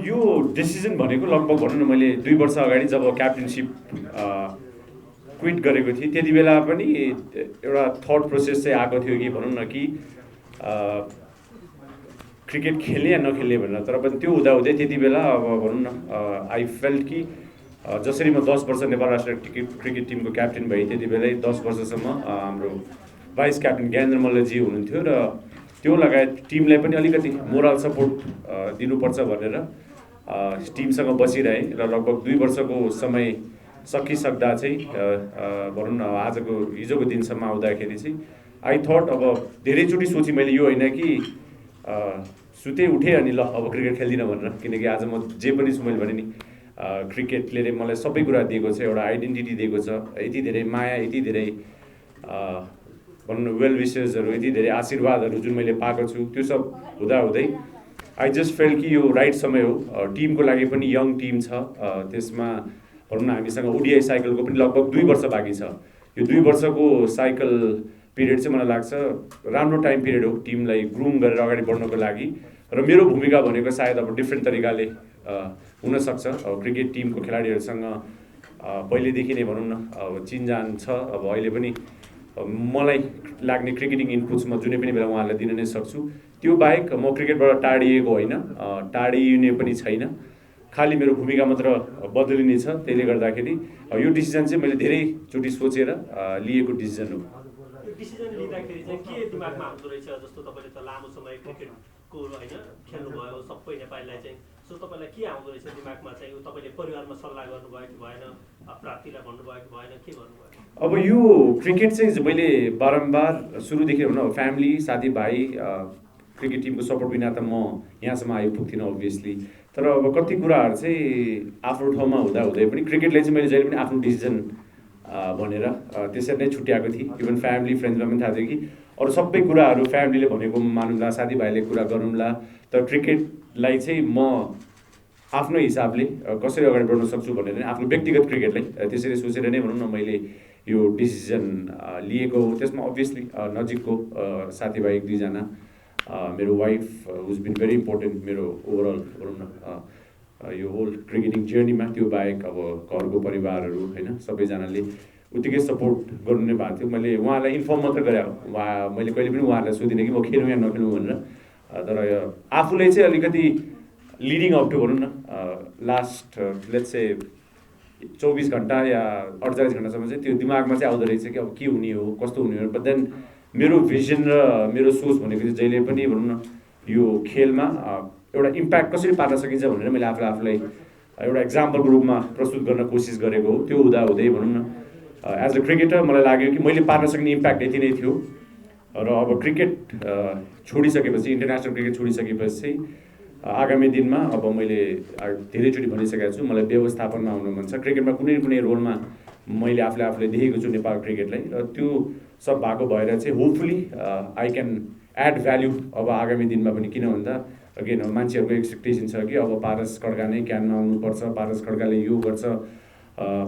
यो डिसिजन भनेको लगभग भनौँ न मैले 2 वर्ष अगाडि जब क्याप्टेनसिप क्विट गरेको थिएँ त्यति बेला पनि एउटा थट प्रोसेस चाहिँ आएको थियो कि भनौँ न कि क्रिकेट खेल्ने या नखेल्ने भनेर। तर पनि त्यो हुँदाहुँदै त्यति बेला अब भनौँ न आई फेल्ट कि जसरी म 10 वर्ष नेपाल राष्ट्रिय क्रिकेट टिमको क्याप्टेन भएँ त्यति बेलै 10 वर्षसम्म हाम्रो भाइस क्याप्टेन ज्ञानेन्द्र मल्लजी हुनुहुन्थ्यो र त्यो लगायत टिमलाई पनि अलिकति मोरल सपोर्ट दिनुपर्छ भनेर टिमसँग बसिरहेँ र लगभग 2 वर्षको समय सकिसक्दा चाहिँ भनौँ न आजको हिजोको दिनसम्म आउँदाखेरि चाहिँ आई थट अब धेरैचोटि सोचेँ मैले यो होइन कि सुते उठेँ अनि ल अब क्रिकेट खेल्दिनँ भनेर, किनकि आज म जे पनि छु मैले भने नि क्रिकेटले मलाई सबै कुरा दिएको छ, एउटा आइडेन्टिटी दिएको छ, यति धेरै माया, यति धेरै भनौँ न वेल विसेसहरू, यति धेरै आशीर्वादहरू जुन मैले पाएको छु त्यो सब हुँदाहुँदै आई जस्ट फेल कि यो राइट समय हो। टिमको लागि पनि यङ टिम छ, त्यसमा भनौँ न हामीसँग ओडिआई साइकलको पनि लगभग 2 वर्ष बाँकी छ। यो 2 वर्षको साइकल पिरियड चाहिँ मलाई लाग्छ राम्रो टाइम पिरियड हो टिमलाई ग्रुम गरेर अगाडि बढ्नको लागि। र मेरो भूमिका भनेको सायद अब डिफ्रेन्ट तरिकाले हुनसक्छ। अब क्रिकेट टिमको खेलाडीहरूसँग पहिलेदेखि नै भनौँ न अब चिनजान छ, अब अहिले पनि मलाई लाग्ने क्रिकेटिङ इनपुट्स म जुनै पनि बेला उहाँहरूलाई दिन नै सक्छु। त्यो बाहेक म क्रिकेटबाट टाढिएको होइन, टाढिने पनि छैन, खालि मेरो भूमिका मात्र बदलिने छ। त्यसले गर्दाखेरि यो डिसिजन चाहिँ मैले धेरैचोटि सोचेर लिएको डिसिजन हो। डिसिजन लिँदाखेरि चाहिँ के दिमागमा आउँदो रहेछ? जस्तो तपाईँले त लामो समय क्रिकेटको होइन खेल्नुभयो सबै नेपालीलाई चाहिँ, सो तपाईँलाई के आउँदो रहेछ दिमागमा चाहिँ? तपाईँले परिवारमा सल्लाह गर्नुभयो कि भएन, प्राप्तिलाई भन्नुभयो कि भएन, के गर्नुभयो? अब यो क्रिकेट चाहिँ मैले बारम्बार सुरुदेखि भनौँ फ्यामिली साथीभाइ क्रिकेट टिमको सपोर्ट बिना त म यहाँसम्म आइपुग्थिनँ अभियसली। तर अब कति कुराहरू चाहिँ आफ्नो ठाउँमा हुँदाहुँदै पनि क्रिकेटलाई चाहिँ मैले जहिले पनि आफ्नो डिसिजन भनेर त्यसरी नै छुट्याएको थिएँ। इभन फ्यामिली फ्रेन्ड्समा पनि थाहा थियो कि अरू सबै कुराहरू फ्यामिलीले भनेको मानौँला, साथीभाइले कुरा गरौँला, तर क्रिकेटलाई चाहिँ म आफ्नो हिसाबले कसरी अगाडि बढ्न सक्छु भनेर आफ्नो व्यक्तिगत क्रिकेटलाई त्यसरी सोचेर नै भनौँ न मैले यो डिसिजन लिएको हो। त्यसमा अभियसली नजिकको साथीभाइ 1-2जना, मेरो wife who's been very important मेरो ओभरअल भनौँ न यो होल क्रिकेटिङ जर्नीमा। त्यो बाहेक अब घरको परिवारहरू होइन सबैजनाले उत्तिकै सपोर्ट गर्नु नै भएको थियो। मैले उहाँलाई इन्फर्म मात्र गरेँ, मैले कहिले पनि उहाँहरूलाई सोधिनँ कि म खेलौँ या नखेलौँ भनेर। तर आफूले चाहिँ अलिकति लिडिङ अप टु भनौँ न लास्ट लेट्स से 24 घन्टा या 48 घन्टासम्म चाहिँ त्यो दिमागमा चाहिँ आउँदो रहेछ कि अब के हुने हो, कस्तो हुने हो। बट देन मेरो भिजन र मेरो सोच भनेको चाहिँ जहिले पनि भनौँ न यो खेलमा एउटा इम्प्याक्ट कसरी पार्न सकिन्छ भनेर मैले आफूलाई एउटा एक्जाम्पलको रूपमा प्रस्तुत गर्न कोसिस गरेको हो। त्यो हुँदाहुँदै भनौँ न एज अ क्रिकेटर मलाई लाग्यो कि मैले पार्न सक्ने इम्प्याक्ट यति नै थियो। र अब क्रिकेट छोडिसकेपछि, इन्टरनेसनल क्रिकेट छोडिसकेपछि चाहिँ आगामी दिनमा अब मैले धेरैचोटि भनिसकेको छु मलाई व्यवस्थापनमा आउनु मन छ। क्रिकेटमा कुनै कुनै रोलमा मैले आफूले देखेको छु नेपाल क्रिकेटलाई, र त्यो सब भएको भएर चाहिँ hopefully I can add value अब आगामी दिनमा पनि। किन भन्दा अगेन अब मान्छेहरूको एक्सपेक्टेसन छ कि अब पारस खड्का नै क्यानमा आउनुपर्छ, पारस खड्काले यो गर्छ,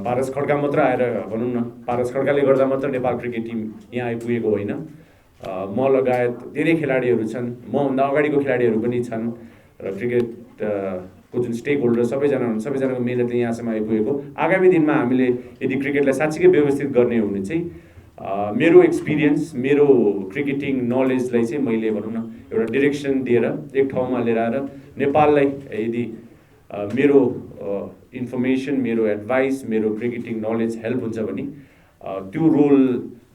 पारस खड्का मात्र आएर भनौँ न पारस खड्काले गर्दा मात्र नेपाल क्रिकेट टिम यहाँ आइपुगेको होइन। म लगायत धेरै खेलाडीहरू छन्, मभन्दा अगाडिको खेलाडीहरू पनि छन्, र क्रिकेटको जुन स्टेक होल्डर सबैजना हुनुहुन्छ, सबैजनाको मेहनतले यहाँसम्म आइपुगेको। आगामी दिनमा हामीले यदि क्रिकेटलाई साँच्चीकै व्यवस्थित गर्ने हो भने चाहिँ मेरो एक्सपिरियन्स, मेरो क्रिकेटिङ नलेजलाई चाहिँ मैले भनौँ न एउटा डिरेक्सन दिएर एक ठाउँमा लिएर आएर नेपाललाई यदि मेरो इन्फर्मेसन, मेरो एडभाइस, मेरो क्रिकेटिङ नलेज हेल्प हुन्छ भने त्यो रोल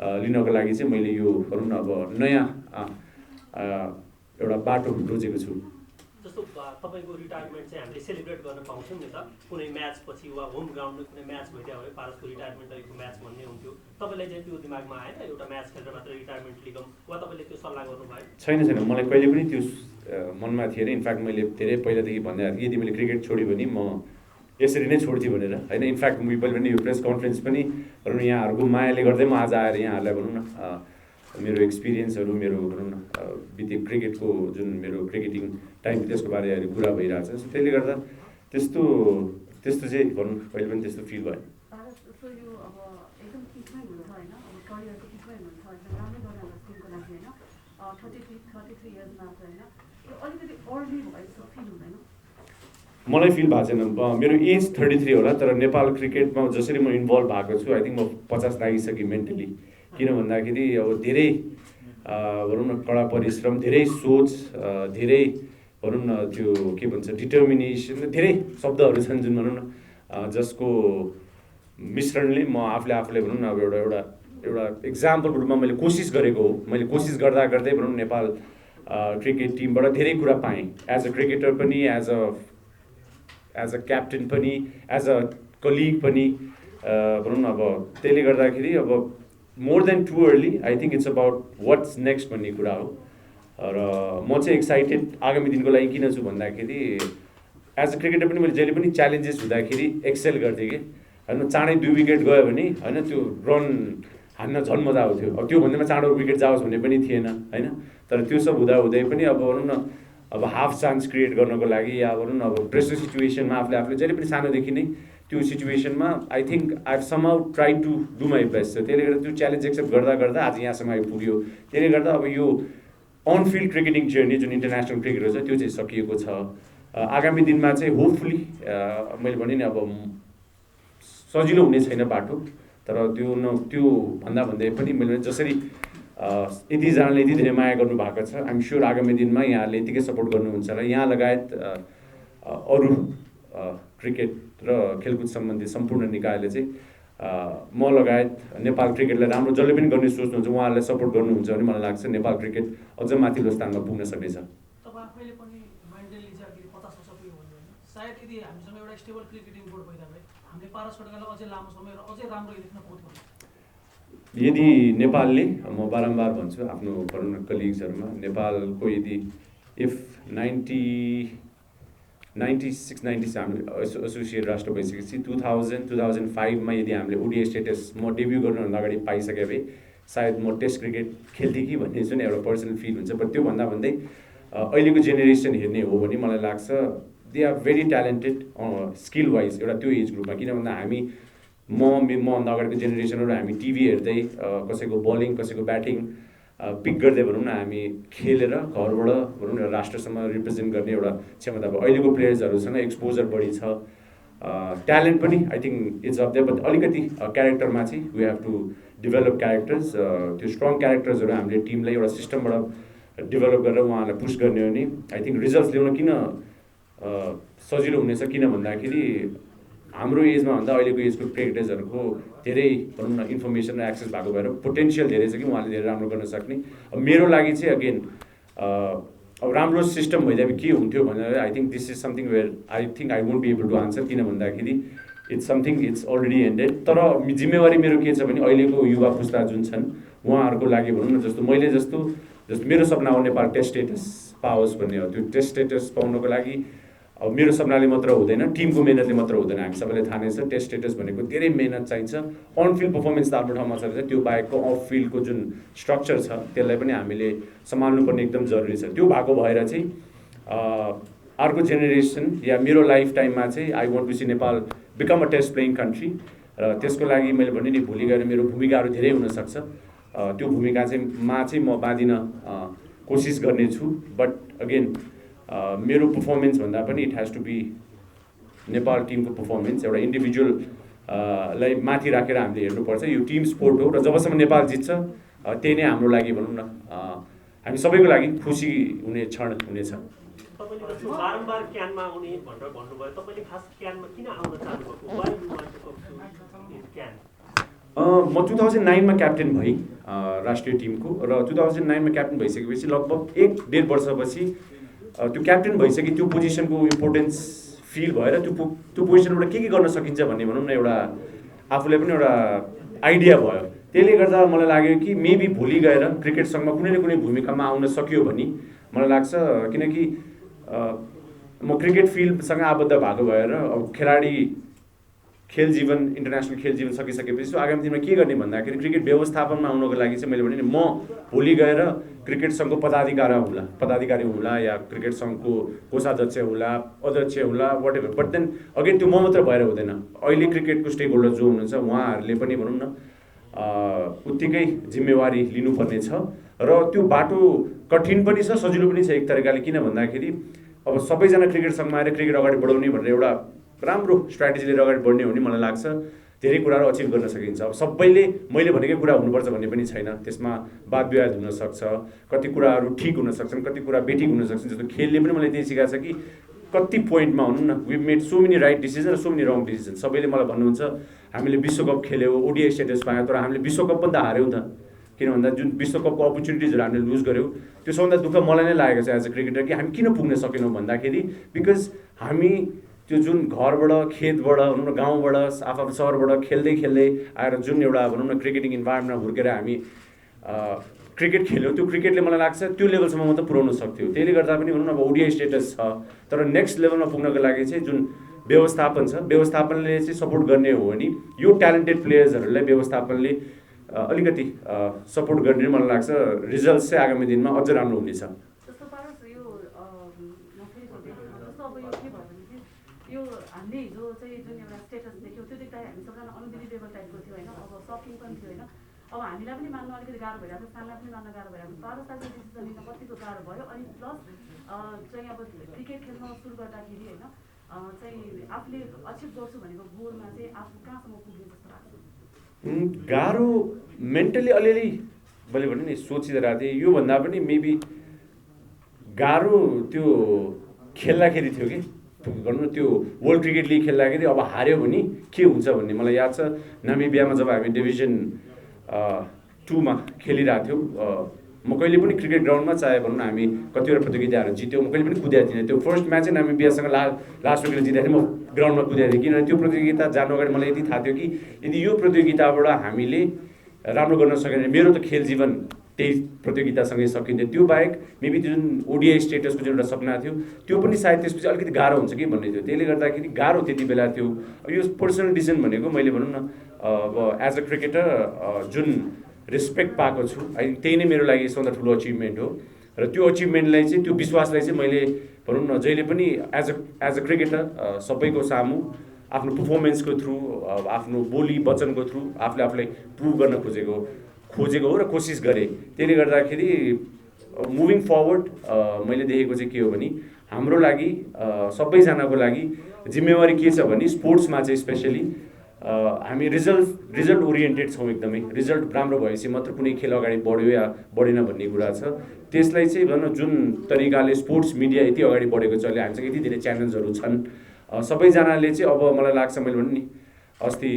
लिनको लागि चाहिँ मैले यो भनौँ न अब नयाँ एउटा बाटो रोजेको छु। जस्तो तपाईँको रिटायरमेन्ट चाहिँ हामीले सेलिब्रेट गर्न पाउँछौँ नि त, कुनै म्याच पछि वा होम ग्राउन्डमा कुनै म्याच भइदियो भने पारसको रिटायरमेन्टको म्याच भन्ने हुन्थ्यो। तपाईँलाई चाहिँ त्यो दिमागमा आएन एउटा म्याच खेलेर मात्र रिटायरमेन्ट लिगौँ, वा तपाईँले त्यो सल्लाह गर्नुभयो? छैन, मलाई कहिले पनि त्यो मनमा थिएन। इनफ्याक्ट मैले धेरै पहिलादेखि भन्दै आएको थिएँ यदि मैले क्रिकेट छोड्यो भने म यसरी नै छोड्थेँ भनेर होइन। इनफ्याक्ट मैले पनि यो प्रेस कन्फरेन्स पनि भनौँ न यहाँहरूको मायाले गर्दै म आज आएर यहाँहरूलाई भनौँ न मेरो एक्सपिरियन्सहरू, मेरो भनौँ न बितेको क्रिकेटको जुन मेरो क्रिकेटिङ टाइम त्यसको बारेमा कुरा भइरहेछ। त्यसले गर्दा त्यस्तो चाहिँ भनौँ कहिले पनि त्यस्तो फिल भयो। मलाई फिल भएको छैन। मेरो एज 33 होला, तर नेपाल क्रिकेटमा जसरी म इन्भल्भ भएको छु, आई थिङ्क म 50 लागिसकेँ मेन्टली। किन भन्दाखेरि अब धेरै भनौँ न कडा परिश्रम, धेरै सोच, धेरै भनौँ न त्यो के भन्छ डिटर्मिनेसन, धेरै शब्दहरू छन् जुन भनौँ न जसको मिश्रणले म आफूले भनौँ न अब एउटा एक्जाम्पलको रूपमा मैले कोसिस गरेको हो। मैले कोसिस गर्दा गर्दै भनौँ नेपाल क्रिकेट टिमबाट धेरै कुरा पाएँ, एज अ क्रिकेटर पनि, एज अ क्याप्टेन पनि, एज अ कलिग पनि, भनौँ न अब त्यसले गर्दाखेरि अब more than too early I think it's about what's next भन्ने कुरा हो। र म चाहिँ एक्साइटेड आगामी दिनको लागि किन छु भन्दाखेरि एज अ क्रिकेटर पनि मैले जहिले पनि च्यालेन्जेस हुँदाखेरि एक्सेल गर्थेँ कि होइन। चाँडै 2 विकेट गयो भने होइन त्यो रन हान्न झन् मजा आउँथ्यो। अब त्यो भन्दैमा चाँडो विकेट जाओस् भन्ने पनि थिएन होइन। तर त्यो सब हुँदै पनि अब भनौँ न अब हाफ चान्स क्रिएट गर्नको लागि या भनौँ न अब प्रेसर सिचुएसनमा आफूले जहिले पनि सानोदेखि नै त्यो सिचुएसनमा I think I somehow try to do my best. त्यसले गर्दा त्यो च्यालेन्ज एक्सेप्ट गर्दा गर्दा आज यहाँसम्म आइपुग्यो। त्यसले गर्दा अब यो अन फिल्ड क्रिकेटिङ जर्नी जुन इन्टरनेसनल क्रिकेट छ त्यो चाहिँ सकिएको छ। आगामी दिनमा चाहिँ होपफुली मैले भने नि अब सजिलो हुने छैन बाटो, तर त्यो भन्दै पनि मैले जसरी यतिजनाले यति धेरै माया गर्नुभएको छ, आइएम स्योर आगामी दिनमा यहाँहरूले यतिकै सपोर्ट गर्नुहुन्छ र यहाँ लगायत अरू क्रिकेट र खेलकुद सम्बन्धी सम्पूर्ण निकायले चाहिँ म लगायत नेपाल क्रिकेटलाई राम्रो जसले पनि गर्ने सोच्नुहुन्छ उहाँहरूलाई सपोर्ट गर्नुहुन्छ भने मलाई लाग्छ नेपाल क्रिकेट अझ माथिल्लो स्थानमा पुग्न सक्नेछ। तपाईँ आफैले पनि मेन्टली चाहिँ 50 वर्ष पुग्यो भन्नु होइन, सायद यदि हामीसँग एउटा स्टेबल क्रिकेटिङ बोर्ड भइदियो भने हामीले पारस खड्कालाई अझै लामो समय र अझै राम्रो देख्न पाउँथ्यौँ। यदि नेपालले, म बारम्बार भन्छु आफ्नो भनौँ न कलिग्सहरूमा, नेपालको यदि इफ 96 हामीले एसोसिएट राष्ट्र भइसकेपछि 2005मा यदि हामीले ओडिआई स्टेटस म डेब्यू गर्नुभन्दा अगाडि पाइसके भए सायद म टेस्ट क्रिकेट खेल्थेँ कि भन्ने जुन एउटा पर्सनल फिल हुन्छ। बट त्यो भन्दै अहिलेको जेनेरेसन हेर्ने हो भने मलाई लाग्छ they are very talented skill wise एउटा त्यो एज ग्रुपमा। किन भन्दा हामी मभन्दा अगाडिको जेनेरेसनहरू हामी टिभी हेर्दै कसैको बलिङ कसैको ब्याटिङ पिक गर्दै भनौँ न हामी खेलेर घरबाट भनौँ न राष्ट्रसम्म रिप्रेजेन्ट गर्ने एउटा क्षमता भयो। अहिलेको प्लेयर्सहरूसँग एक्सपोजर बढी छ, ट्यालेन्ट पनि I think it's of there, but अलिकति क्यारेक्टरमा चाहिँ we have to develop characters. त्यो स्ट्रङ क्यारेक्टर्सहरू हामीले टिमलाई एउटा सिस्टमबाट डेभलप गरेर उहाँहरूलाई पुस गर्ने हो भने आई थिङ्क रिजल्ट्स ल्याउन किन सजिलो हुनेछ। किन भन्दाखेरि हाम्रो एजमा भन्दा अहिलेको एजको क्रिकेटर्सहरूको धेरै भनौँ न इन्फर्मेसन र एक्सेस भएको भएर पोटेन्सियल धेरै छ कि उहाँले धेरै राम्रो गर्न सक्ने। अब मेरो लागि चाहिँ अगेन अब राम्रो सिस्टम भइदिए के हुन्थ्यो भनेर I think this is something where I think I won't be able to answer. किन भन्दाखेरि it's something it's already ended. तर जिम्मेवारी मेरो के छ भने अहिलेको युवा पुस्ता जुन छन् उहाँहरूको लागि भनौँ न जस्तो मेरो सपना हो नेपाल टेस्ट स्टेटस पाओस् भन्ने हो। त्यो टेस्ट स्टेटस पाउनको लागि अब मेरो सपनाले मात्र हुँदैन, टिमको मेहनतले मात्र हुँदैन। हामी सबैलाई थाहा नै छ टेस्ट स्टेटस भनेको धेरै मेहनत चाहिन्छ। अन फिल्ड पर्फर्मेन्स त आफ्नो ठाउँमा छ, त्यो बाहेकको अफ फिल्डको जुन स्ट्रक्चर छ त्यसलाई पनि हामीले सम्हाल्नुपर्ने एकदम जरुरी छ। त्यो भएको भएर चाहिँ अर्को जेनेरेसन या मेरो लाइफ टाइममा चाहिँ I want to see Nepal become a test playing country. र त्यसको लागि मैले भने नि भोलि गएर मेरो भूमिकाहरू धेरै हुनसक्छ। त्यो भूमिका चाहिँ म बाँधिन कोसिस गर्नेछु। बट अगेन मेरो पर्फर्मेन्स भन्दा पनि it has to be Nepal टिमको पर्फर्मेन्स। एउटा इन्डिभिजुअल लाई माथि राखेर हामीले हेर्नुपर्छ। यो टिम स्पोर्ट हो र जबसम्म नेपाल जित्छ त्यही नै हाम्रो लागि भनौँ न हामी सबैको लागि खुसी हुने क्षण हुनेछ। तपाईँले जस्तो बारम्बार क्यानमा आउने भनेर भन्नुभयो, तपाईँले खास क्यानमा किन आउन चाहनुभएको? Why you want to come to CAN? म 2009मा क्याप्टेन भएँ राष्ट्रिय टिमको र 2009मा क्याप्टेन भइसकेपछि लगभग 1.5 वर्षपछि त्यो क्याप्टेन भइसक्यो। त्यो पोजिसनको इम्पोर्टेन्स फिल भएर त्यो पोजिसनबाट के गर्न सकिन्छ भन्ने भनौँ न एउटा आफूलाई पनि एउटा आइडिया भयो। त्यसले गर्दा मलाई लाग्यो कि मेबी भोलि गएर क्रिकेट सङ्घमा कुनै न कुनै भूमिकामा आउन सक्यो भने मलाई लाग्छ। किनकि म क्रिकेट फिल्डसँग आबद्ध भएको भएर अब खेल जीवन इन्टरनेसनल खेल जीवन सकिसकेपछि आगामी दिनमा के गर्ने भन्दाखेरि क्रिकेट व्यवस्थापनमा आउनको लागि चाहिँ मैले भने नि म भोलि गएर क्रिकेट सङ्घको पदाधिकारी हुँला या क्रिकेट सङ्घको कोषाध्यक्ष हुँला, अध्यक्ष हुँला, whatever. But then again त्यो म मात्र भएर हुँदैन। अहिले क्रिकेटको स्टेक होल्डर जो हुनुहुन्छ उहाँहरूले पनि भनौँ न उत्तिकै जिम्मेवारी लिनुपर्ने छ। र त्यो बाटो कठिन पनि छ सजिलो पनि छ एक तरिकाले। किन भन्दाखेरि अब सबैजना क्रिकेट सङ्घमा आएर क्रिकेट अगाडि बढाउने भनेर एउटा राम्रो स्ट्राटेजी लिएर अगाडि बढ्ने हो भने मलाई लाग्छ धेरै कुराहरू अचिभ गर्न सकिन्छ। अब सबैले मैले भनेकै कुरा हुनुपर्छ भन्ने पनि छैन, त्यसमा वाद विवाद हुनसक्छ, कति कुराहरू ठिक हुन सक्छन्, कति कुरा बेठिक हुन सक्छन्। जस्तो खेलले पनि मलाई त्यही सिकाएको छ कि कति पोइन्टमा हुनु न we made so many right decision र सो मेनी रङ डिसिजन। सबैले मलाई भन्नुहुन्छ हामीले विश्वकप खेल्यौँ, ओडिआई स्टेटस पायौँ, तर हामीले विश्वकप पनि त हार्यौँ त। किन भन्दा जुन विश्वकपको अपर्च्युनिटिजहरू हामीले लुज गऱ्यौँ त्यो सबभन्दा दुःख मलाई नै लागेको छ एज अ क्रिकेटर कि हामी किन पुग्न सकेनौँ भन्दाखेरि बिकज हामी त्यो जुन घरबाट खेतबाट भनौँ न गाउँबाट आफ्नो सहरबाट खेल्दै खेल्दै आएर जुन एउटा भनौँ न क्रिकेटिङ इन्भाइरोमेन्टमा हुर्केर हामी क्रिकेट खेल्यौँ त्यो क्रिकेटले मलाई लाग्छ त्यो लेभलसम्म मात्रै पुर्याउन सक्थ्यो। त्यसले गर्दा पनि भनौँ न अब ओडिआई स्टेटस छ, तर नेक्स्ट लेभलमा पुग्नको लागि चाहिँ जुन व्यवस्थापन छ व्यवस्थापनले चाहिँ सपोर्ट गर्ने हो भने यो ट्यालेन्टेड प्लेयर्सहरूलाई व्यवस्थापनले अलिकति सपोर्ट गर्ने मलाई लाग्छ रिजल्ट चाहिँ आगामी दिनमा अझ राम्रो हुनेछ। जस्तो पारस यो जस्तो अब यो के भयो भने चाहिँ यो हामीले हिजो चाहिँ जुन एउटा स्टेटस देख्यौँ त्यो देख्दा हामी सबजना अनबिलिभेबल टाइपको थियो होइन, अब सकिङ पनि थियो होइन। अब हामीलाई पनि मान्न अलिकति गाह्रो भइरहेको छ, सानलाई पनि मान्न गाह्रो भइरहेको छ। पारस दाजुले डिसिजन लिन कतिको गाह्रो भयो अनि प्लस चाहिँ अब क्रिकेट खेल्न सुरु गर्दाखेरि होइन चाहिँ आफूले अचिभ गर्छु भनेको गोलमा चाहिँ आफू कहाँसम्म पुग्ने जस्तो लाग्छ? गाह्रो मेन्टली अलिअलि मैले भने नि सोचिरहेको थिएँ, योभन्दा पनि मेबी गाह्रो त्यो खेल्दाखेरि थियो कि भनौँ न त्यो वर्ल्ड क्रिकेट लिग खेल्दाखेरि अब हार्यो भने के हुन्छ भन्ने मलाई याद छ। नामिबियामा जब हामी डिभिजन 2मा खेलिरहेको थियौँ म कहिले पनि क्रिकेट ग्राउन्डमा चाहे भनौँ न हामी कतिवटा प्रतियोगिताहरू जित्यौँ, म कहिले पनि कुदेको थिइनँ। त्यो फर्स्ट म्याच चाहिँ नामिबियासँग लास्ट विकेट जित्दाखेरि म ग्राउन्डमा कुदेको थिएँ, किनभने त्यो प्रतियोगिता जानु अगाडि मलाई यति थाहा थियो कि यदि यो प्रतियोगिताबाट हामीले राम्रो गर्न सकेन भने मेरो त खेल जीवन त्यही प्रतियोगितासँगै सकिन्थ्यो। त्यो बाहेक मेबी जुन ओडिआई स्टेटसको जुन एउटा सपना थियो त्यो पनि सायद त्यसपछि अलिकति गाह्रो हुन्छ कि भन्ने थियो। त्यसले गर्दाखेरि गाह्रो त्यति बेला थियो। यो पर्सनल डिसिजन भनेको मैले भनौँ न अब एज अ क्रिकेटर जुन रेस्पेक्ट पाएको छु आई त्यही नै मेरो लागि सबभन्दा ठुलो अचिभमेन्ट हो। र त्यो अचिभमेन्टलाई चाहिँ त्यो विश्वासलाई चाहिँ मैले भनौँ न जहिले पनि एज अ क्रिकेटर सबैको सामु आफ्नो पर्फर्मेन्सको थ्रु आफ्नो बोली वचनको थ्रु आफूलाई प्रुभ गर्न खोजेको हो र कोसिस गरेँ। त्यसले गर्दाखेरि मुभिङ फरवर्ड मैले देखेको चाहिँ के हो भने हाम्रो लागि सबैजनाको लागि जिम्मेवारी के छ भने स्पोर्ट्समा चाहिँ स्पेसली हामी रिजल्ट ओरिएन्टेड छौँ एकदमै। रिजल्ट राम्रो भएपछि मात्र कुनै खेल अगाडि बढ्यो या बढेन भन्ने कुरा छ। त्यसलाई चाहिँ भनौँ जुन तरिकाले स्पोर्ट्स मिडिया यति अगाडि बढेको छ अहिले हामीसँग यति धेरै च्यानल्सहरू छन्, सबैजनाले चाहिँ अब मलाई लाग्छ मैले भन्नु नि अस्ति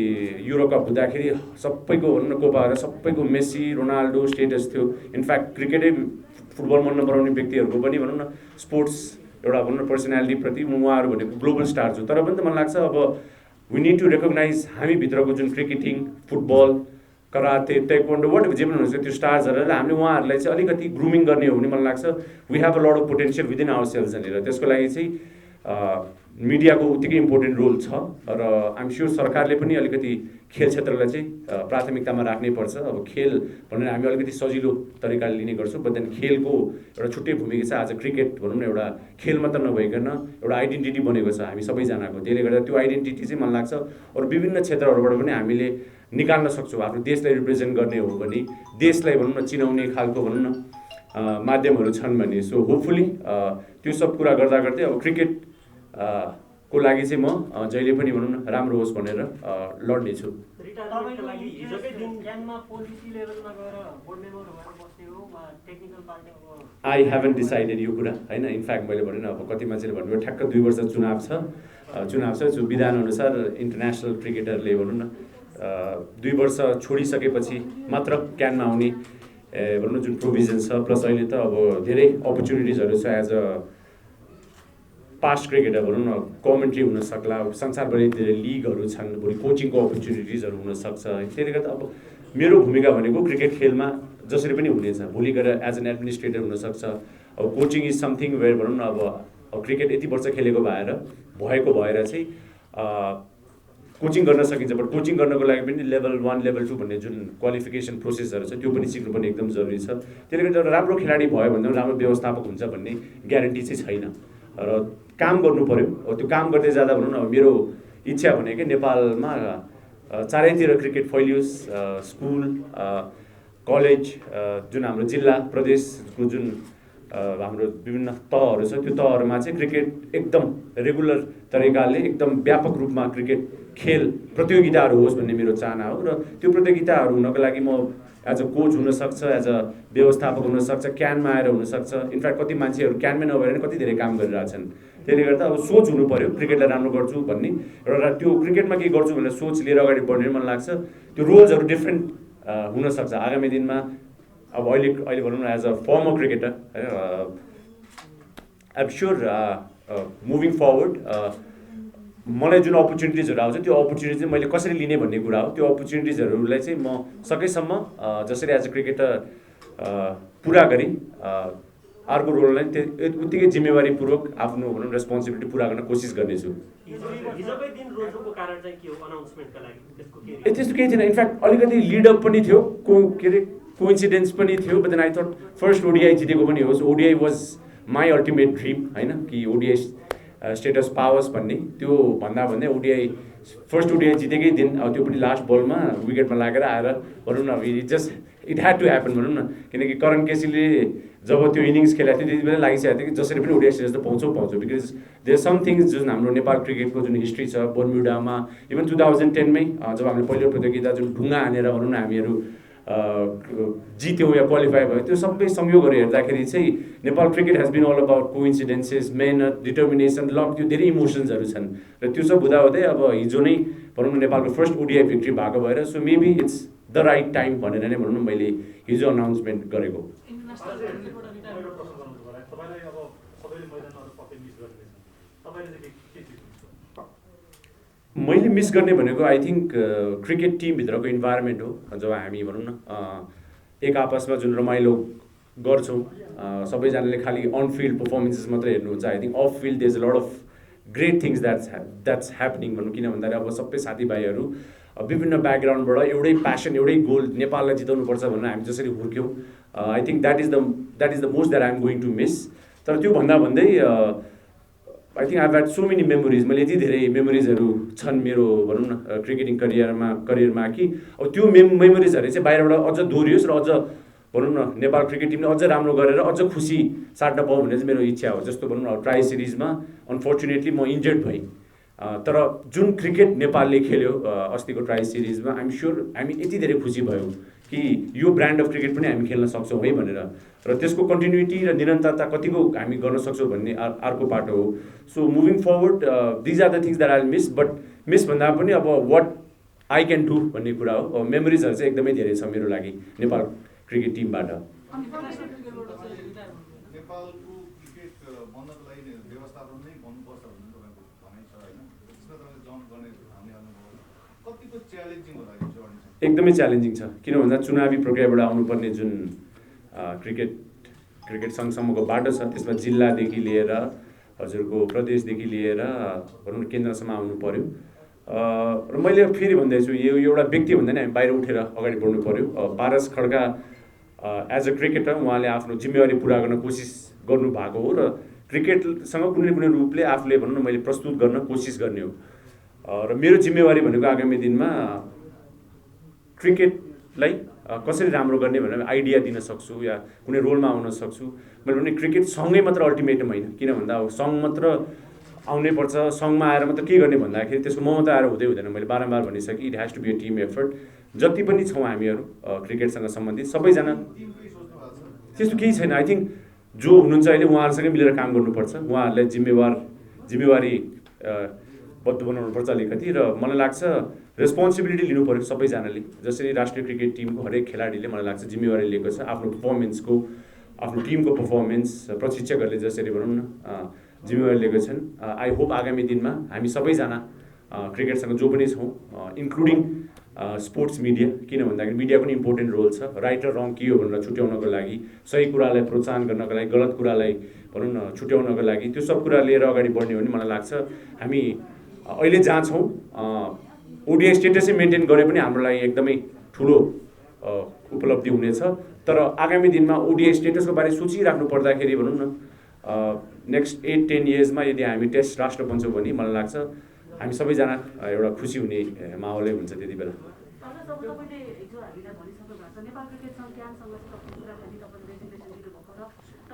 युरो कप हुँदाखेरि सबैको भनौँ न कोपाहरू सबैको मेस्सी रोनाल्डो स्टेटस थियो। इनफ्याक्ट क्रिकेटै फुटबल मन नपराउने व्यक्तिहरूको पनि भनौँ न स्पोर्ट्स एउटा भनौँ न पर्सनालिटीप्रति उहाँहरू भनेको ग्लोबल स्टार छु। तर पनि त मलाई लाग्छ अब वी निड टु रेकग्नाइज हामीभित्रको जुन cricketing football karate taekwondo what जे पनि हुन्छ त्यो स्टार्सहरूलाई हामीले उहाँहरूलाई चाहिँ अलिकति ग्रुमिङ गर्ने हो भने मलाई लाग्छ we have a lot of potential within ourselves भनेर। त्यसको लागि चाहिँ मिडियाको उत्तिकै इम्पोर्टेन्ट रोल छ र आइएम स्योर सरकारले पनि अलिकति खेल क्षेत्रलाई चाहिँ प्राथमिकतामा राख्नै पर्छ। अब खेल भनेर हामी अलिकति सजिलो तरिकाले लिने गर्छौँ, बट देन खेलको एउटा छुट्टै भूमिका छ। आज क्रिकेट भनौँ न एउटा खेल मात्र नभइकन एउटा आइडेन्टिटी बनेको छ हामी सबैजनाको। त्यसले गर्दा त्यो आइडेन्टिटी चाहिँ मलाई लाग्छ अरू विभिन्न क्षेत्रहरूबाट पनि हामीले निकाल्न सक्छौँ। आफ्नो देशलाई रिप्रेजेन्ट गर्ने हो भने देशलाई भनौँ न चिनाउने खालको भनौँ न माध्यमहरू छन् भने सो होपफुली त्यो सब कुरा गर्दा गर्दै अब क्रिकेट को लागि चाहिँ म जहिले पनि भनौँ न राम्रो होस् भनेर लड्ने छु। रिटायरमेन्टको लागि हिजोकै दिन क्याम्पमा पोलिसी लेभलमा गएर बोर्ड मेम्बर भएर बस्ने हो वा टेक्निकल पार्टी हो? आई हेभन्ट डिसाइडेड यो कुरा होइन। इनफ्याक्ट मैले भने अब कति मान्छेले भन्नुभयो ठ्याक्क 2 वर्ष चुनाव छ जो विधानअनुसार इन्टरनेसनल क्रिकेटरले भनौँ न 2 वर्ष छोडिसकेपछि मात्र क्यानमा आउने भनौँ जुन प्रोभिजन छ। प्लस अहिले त अब धेरै अपर्च्युनिटिजहरू छ एज अ पास्ट क्रिकेटर भनौँ न कमेन्ट्री हुन सक्ला, संसारभरि धेरै लिगहरू छन्, भोलि कोचिङको अपर्च्युनिटिजहरू हुनसक्छ। त्यसले गर्दा अब मेरो भूमिका भनेको क्रिकेट खेलमा जसरी पनि हुनेछ, भोलि गएर एज एन एडमिनिस्ट्रेटर हुनसक्छ। अब कोचिङ इज समथिङ वेयर भनौँ न अब क्रिकेट यति वर्ष खेलेको भएर चाहिँ कोचिङ गर्न सकिन्छ, बट कोचिङ गर्नको लागि पनि लेभल 1 लेभल 2 भन्ने जुन क्वालिफिकेसन प्रोसेसहरू छ त्यो पनि सिक्नुपर्ने एकदम जरुरी छ। त्यसले गर्दा एउटा राम्रो खेलाडी भयो भने राम्रो व्यवस्थापक हुन्छ भन्ने ग्यारेन्टी चाहिँ छैन र काम गर्नु पर्यो। त्यो काम गर्दै जाँदा भनौँ न मेरो इच्छा भनेको नेपालमा चारैतिर क्रिकेट फैलियोस्, स्कुल कलेज जुन हाम्रो जिल्ला प्रदेशको जुन हाम्रो विभिन्न तहहरू छ, त्यो तहहरूमा चाहिँ क्रिकेट एकदम रेगुलर तरिकाले एकदम व्यापक रूपमा क्रिकेट खेल प्रतियोगिताहरू होस् भन्ने मेरो चाहना हो। र त्यो प्रतियोगिताहरू हुनको लागि म एज अ कोच हुनसक्छ, एज अ व्यवस्थापक हुनसक्छ, क्यानमा आएर हुनसक्छ। इनफ्याक्ट कति मान्छेहरू क्यानमै नभएर नि कति धेरै काम गरिरहेछन्। त्यसले गर्दा अब सोच हुनु पऱ्यो क्रिकेटलाई राम्रो गर्छु भन्ने, र त्यो क्रिकेटमा के गर्छु भनेर सोच लिएर अगाडि बढ्ने मन लाग्छ। त्यो रोल्सहरू डिफ्रेन्ट हुनसक्छ आगामी दिनमा। अब अहिले भनौँ न, as a former cricketer I am sure moving forward मलाई जुन अपर्च्युनिटिजहरू आउँछ त्यो अपर्च्युनिटिज चाहिँ मैले कसरी लिने भन्ने कुरा हो। त्यो अपर्च्युनिटिजहरूलाई चाहिँ म सकेसम्म जसरी एज अ क्रिकेटर पुरा गरेँ, अर्को रोललाई उत्तिकै जिम्मेवारीपूर्वक आफ्नो भनौँ रेस्पोन्सिबिलिटी पुरा गर्न कोसिस गर्नेछु। त्यस्तो केही थिएन। इनफ्याक्ट अलिकति लिडअप पनि थियो, के अरे कोइन्सिडेन्स पनि थियो। But then I thought first ODI जितेको पनि होस्। ODI was my ultimate dream होइन, कि ओडिआई स्टेटस पाओस् भन्ने। त्यो भन्दै ओडिआई फर्स्ट ओडिआई जितेकै दिन अब त्यो पनि लास्ट बलमा विकेटमा लागेर आएर भनौँ न, इट ह्याड टु ह्यापन भनौँ न। किनकि करण केसीले जब त्यो इनिङ्स खेलेको थियो त्यति बेला लागिसकेको थियो कि जसरी पनि ओडिआई सिरिज त पाउँछौँ, बिकज देयर सम थिङ्स जुन हाम्रो नेपाल क्रिकेटको जुन हिस्ट्री छ बर्म्युडामा, इभन 2010मै जब हामीले पहिलो प्रतियोगिता जुन ढुङ्गा हानेर भनौँ न हामीहरू जित्यौँ या क्वालिफाई भयो, त्यो सबै संयोगहरू हेर्दाखेरि चाहिँ Nepal cricket has been all about coincidences, मेहनत, डिटर्मिनेसन, लक, त्यो धेरै इमोसन्सहरू छन्। र त्यो सब हुँदाहुँदै अब हिजो नै भनौँ न नेपालको फर्स्ट ओडिआई भिक्ट्री भएको भएर so maybe it's the right time भनेर नै भनौँ न मैले हिजो अनाउन्समेन्ट गरेको। मैले मिस गर्ने भनेको आई थिङ्क क्रिकेट टिमभित्रको इन्भाइरोमेन्ट हो। जब हामी भनौँ न एक आपसमा जुन रमाइलो गर्छौँ, सबैजनाले खालि अन फिल्ड पर्फर्मेन्सेस मात्रै हेर्नुहुन्छ। I think off field there is a lot of great things that's happening भनौँ। किन भन्दाखेरि अब सबै साथीभाइहरू विभिन्न ब्याकग्राउन्डबाट एउटै प्यासन, एउटै गोल, नेपाललाई जिताउनुपर्छ भनेर हामी जसरी हुर्क्यौँ, I think that is the most that I am going to miss. तर त्यो भन्दै I think I have had so many memories. मैले यति धेरै मेमोरिजहरू छन् मेरो भनौँ न क्रिकेटिङ करियरमा कि अब त्यो मेमोरिजहरू चाहिँ बाहिरबाट अझ दोहोरियोस् र अझ भनौँ न नेपाल क्रिकेट टिमले अझ राम्रो गरेर अझ खुसी साट्न पाऊँ भन्ने चाहिँ मेरो इच्छा हो। जस्तो भनौँ न ट्राई सिरिजमा अनफर्चुनेटली म इन्जर्ड भएँ, तर जुन क्रिकेट नेपालले खेल्यो अस्तिको ट्राई सिरिजमा, आइएम स्योर हामी यति धेरै खुसी भयौँ कि यो ब्रान्ड अफ क्रिकेट पनि हामी खेल्न सक्छौँ है भनेर। र त्यसको कन्टिन्युटी र निरन्तरता कतिको हामी गर्न सक्छौँ भन्ने अर्को पाटो हो। So moving forward these are the things that I will miss. But miss भन्दा पनि अब वाट आई क्यान डु भन्ने कुरा हो। मेमोरिजहरू चाहिँ एकदमै धेरै छ मेरो लागि नेपाल क्रिकेट टिमबाट। एकदमै च्यालेन्जिङ छ। किन भन्दा चुनावी प्रक्रियाबाट आउनुपर्ने जुन क्रिकेट सङ्घसम्मको बाटो छ, त्यसमा जिल्लादेखि लिएर हजुरको प्रदेशदेखि लिएर भनौँ न केन्द्रसम्म आउनु पऱ्यो। र मैले फेरि भन्दैछु, यो एउटा व्यक्ति भन्दा नि हामी बाहिर उठेर अगाडि बढ्नु पऱ्यो। Paras Khadka as a cricketer उहाँले आफ्नो जिम्मेवारी पुरा गर्न कोसिस गर्नुभएको हो र क्रिकेटसँग कुनै न कुनै रूपले आफूले भनौँ न मैले प्रस्तुत गर्न कोसिस गर्ने हो। र मेरो जिम्मेवारी भनेको आगामी दिनमा क्रिकेटलाई कसरी राम्रो गर्ने भनेर आइडिया दिन सक्छु या कुनै रोलमा आउन सक्छु। मैले भने क्रिकेट सँगै मात्र अल्टिमेटम होइन। किन भन्दा अब सङ्घ मात्र आउनै पर्छ, सङ्घमा आएर मात्र के गर्ने भन्दाखेरि त्यसको म मात्र आएर हुँदैन। मैले बारम्बार भनिसकेँ, it has to be a team effort. जति पनि छौँ हामीहरू क्रिकेटसँग सम्बन्धित सबैजना, त्यस्तो केही छैन। आई थिङ्क जो हुनुहुन्छ अहिले उहाँहरूसँगै मिलेर काम गर्नुपर्छ। उहाँहरूलाई जिम्मेवारी बद्ध बनाउनुपर्छ अलिकति। र मलाई लाग्छ रेस्पोन्सिबिलिटी लिनु पऱ्यो सबैजनाले। जसरी राष्ट्रिय क्रिकेट टिमको हरेक खेलाडीले मलाई लाग्छ जिम्मेवारी लिएको छ आफ्नो पर्फर्मेन्सको, आफ्नो टिमको पर्फर्मेन्स। प्रशिक्षकहरूले जसरी भनौँ न जिम्मेवारी लिएको छन्। आई होप आगामी दिनमा हामी सबैजना क्रिकेटसँग जो पनि छौँ, इन्क्लुडिङ स्पोर्ट्स मिडिया, किन भन्दाखेरि मिडियाको पनि इम्पोर्टेन्ट रोल छ। राइट र रङ के हो भनेर छुट्याउनको लागि, सही कुरालाई प्रोत्साहन गर्नको लागि, गलत कुरालाई भनौँ न छुट्याउनको लागि, त्यो सब कुरा लिएर अगाडि बढ्ने हो भने मलाई लाग्छ हामी अहिले जहाँ छौँ ओडिआई स्टेटसै मेन्टेन गरे पनि हाम्रो लागि एकदमै ठुलो उपलब्धि हुनेछ। तर आगामी दिनमा ओडिआई स्टेटसको बारे सोचिराख्नु पर्दाखेरि भनौँ न नेक्स्ट 8-10 इयर्समा यदि हामी टेस्ट राष्ट्र बन्छौँ भने मलाई लाग्छ हामी सबैजना एउटा खुसी हुने माहौलै हुन्छ त्यति बेला।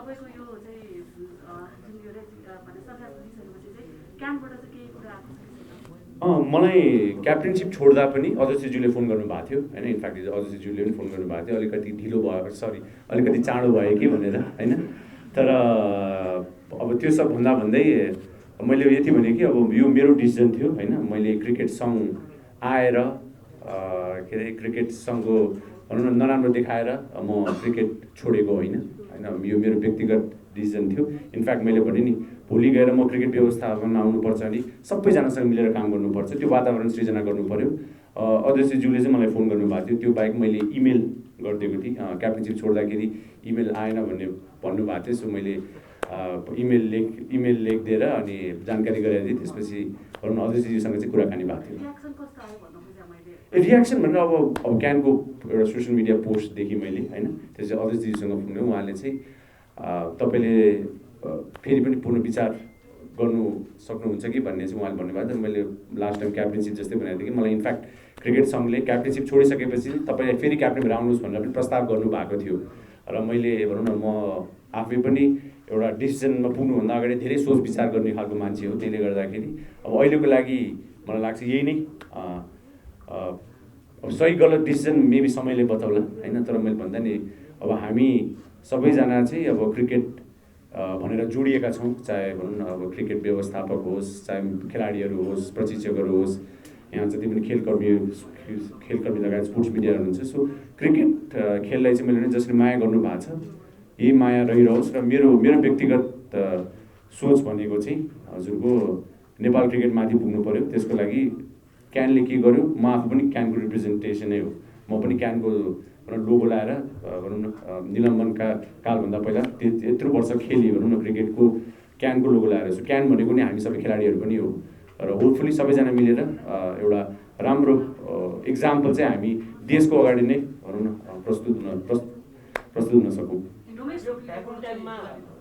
तपाईँको यो चाहिँ जुन यो भने सरकार पुगिसकेपछि चाहिँ क्याम्पबाट चाहिँ केही कुरा आएको छ? मलाई क्याप्टेनसिप छोड्दा पनि अध्यक्षज्यूले फोन गर्नुभएको थियो होइन। इनफ्याक्ट हिजो अध्यक्षज्यूले पनि फोन गर्नुभएको थियो, अलिकति ढिलो भयो, सरी अलिकति चाँडो भयो कि भनेर होइन। तर अब त्यो सब भन्दै मैले यति भने कि अब यो मेरो डिसिजन थियो होइन। मैले क्रिकेट सङ्घ आएर के अरे क्रिकेट सङ्घको भनौँ न नराम्रो देखाएर म क्रिकेट छोडेको होइन। यो मेरो व्यक्तिगत डिसिजन थियो। इनफ्याक्ट मैले भने नि भोलि गएर म क्रिकेट व्यवस्थापनमा आउनुपर्छ अनि सबैजनासँग मिलेर काम गर्नुपर्छ, त्यो वातावरण सृजना गर्नु पऱ्यो। अध्यक्षज्यूले चाहिँ मलाई फोन गर्नुभएको थियो। त्यो बाहेक मैले इमेल गरिदिएको थिएँ, क्याप्टेनसिप छोड्दाखेरि इमेल आएन भन्नुभएको थियो। सो मैले इमेल लेखिदिएर अनि जानकारी गराइदिएँ। त्यसपछि भनौँ न अध्यक्षज्यूसँग चाहिँ कुराकानी भएको थियो। रियाक्सन भनेर अब क्यानको एउटा सोसियल मिडिया पोस्टदेखि मैले होइन, त्यसपछि अध्यक्षज्यूसँग फोन गरेँ। उहाँले चाहिँ तपाईँले फेरि पनि पुनर्विचार गर्नु सक्नुहुन्छ कि भन्ने चाहिँ उहाँले भन्नुभएको थियो। मैले लास्ट टाइम क्याप्टेनसिप जस्तै भनेको थिएँ कि मलाई इनफ्याक्ट क्रिकेट सङ्घले क्याप्टेनसिप छोडिसकेपछि तपाईँले फेरि क्याप्टेन भएर आउनुहोस् भनेर पनि प्रस्ताव गर्नुभएको थियो। र मैले भनौँ न म आफै पनि एउटा डिसिजनमा पुग्नुभन्दा अगाडि धेरै सोच विचार गर्ने खालको मान्छे हो। त्यसले गर्दाखेरि अब अहिलेको लागि मलाई लाग्छ यही नै अब सही गलत डिसिजन मेबी समयले बताउला होइन। तर मैले भन्दा नि अब हामी सबैजना चाहिँ अब क्रिकेट भनेर जोडिएका छौँ, चाहे भनौँ न अब क्रिकेट व्यवस्थापक होस्, चाहे खेलाडीहरू होस्, प्रशिक्षकहरू होस्, यहाँ जति पनि खेलकर्मी लगायत स्पोर्ट्स मिडियाहरू हुनुहुन्छ। सो क्रिकेट खेललाई चाहिँ मैले जसरी माया गर्नुभएको छ यही माया रहिरहोस्। र मेरो व्यक्तिगत सोच भनेको चाहिँ हजुरको नेपाल क्रिकेट माथि पुग्नु पऱ्यो। त्यसको लागि क्यानले के गर्यो, म आफू पनि क्यानको रिप्रेजेन्टेसनै हो। म पनि क्यानको लोगो लाएर भनौँ न निलम्बनका कालभन्दा पहिला यत्रो वर्ष खेली भनौँ न क्रिकेटको क्यानको लोगो लाएर। सो क्यान भनेको नि हामी सबै खेलाडीहरू पनि हो। र होपफुली सबैजना मिलेर एउटा राम्रो इक्जाम्पल चाहिँ हामी देशको अगाडि नै भनौँ न प्रस्तुत हुन सकौँ। यो भ्याकुम टाइममा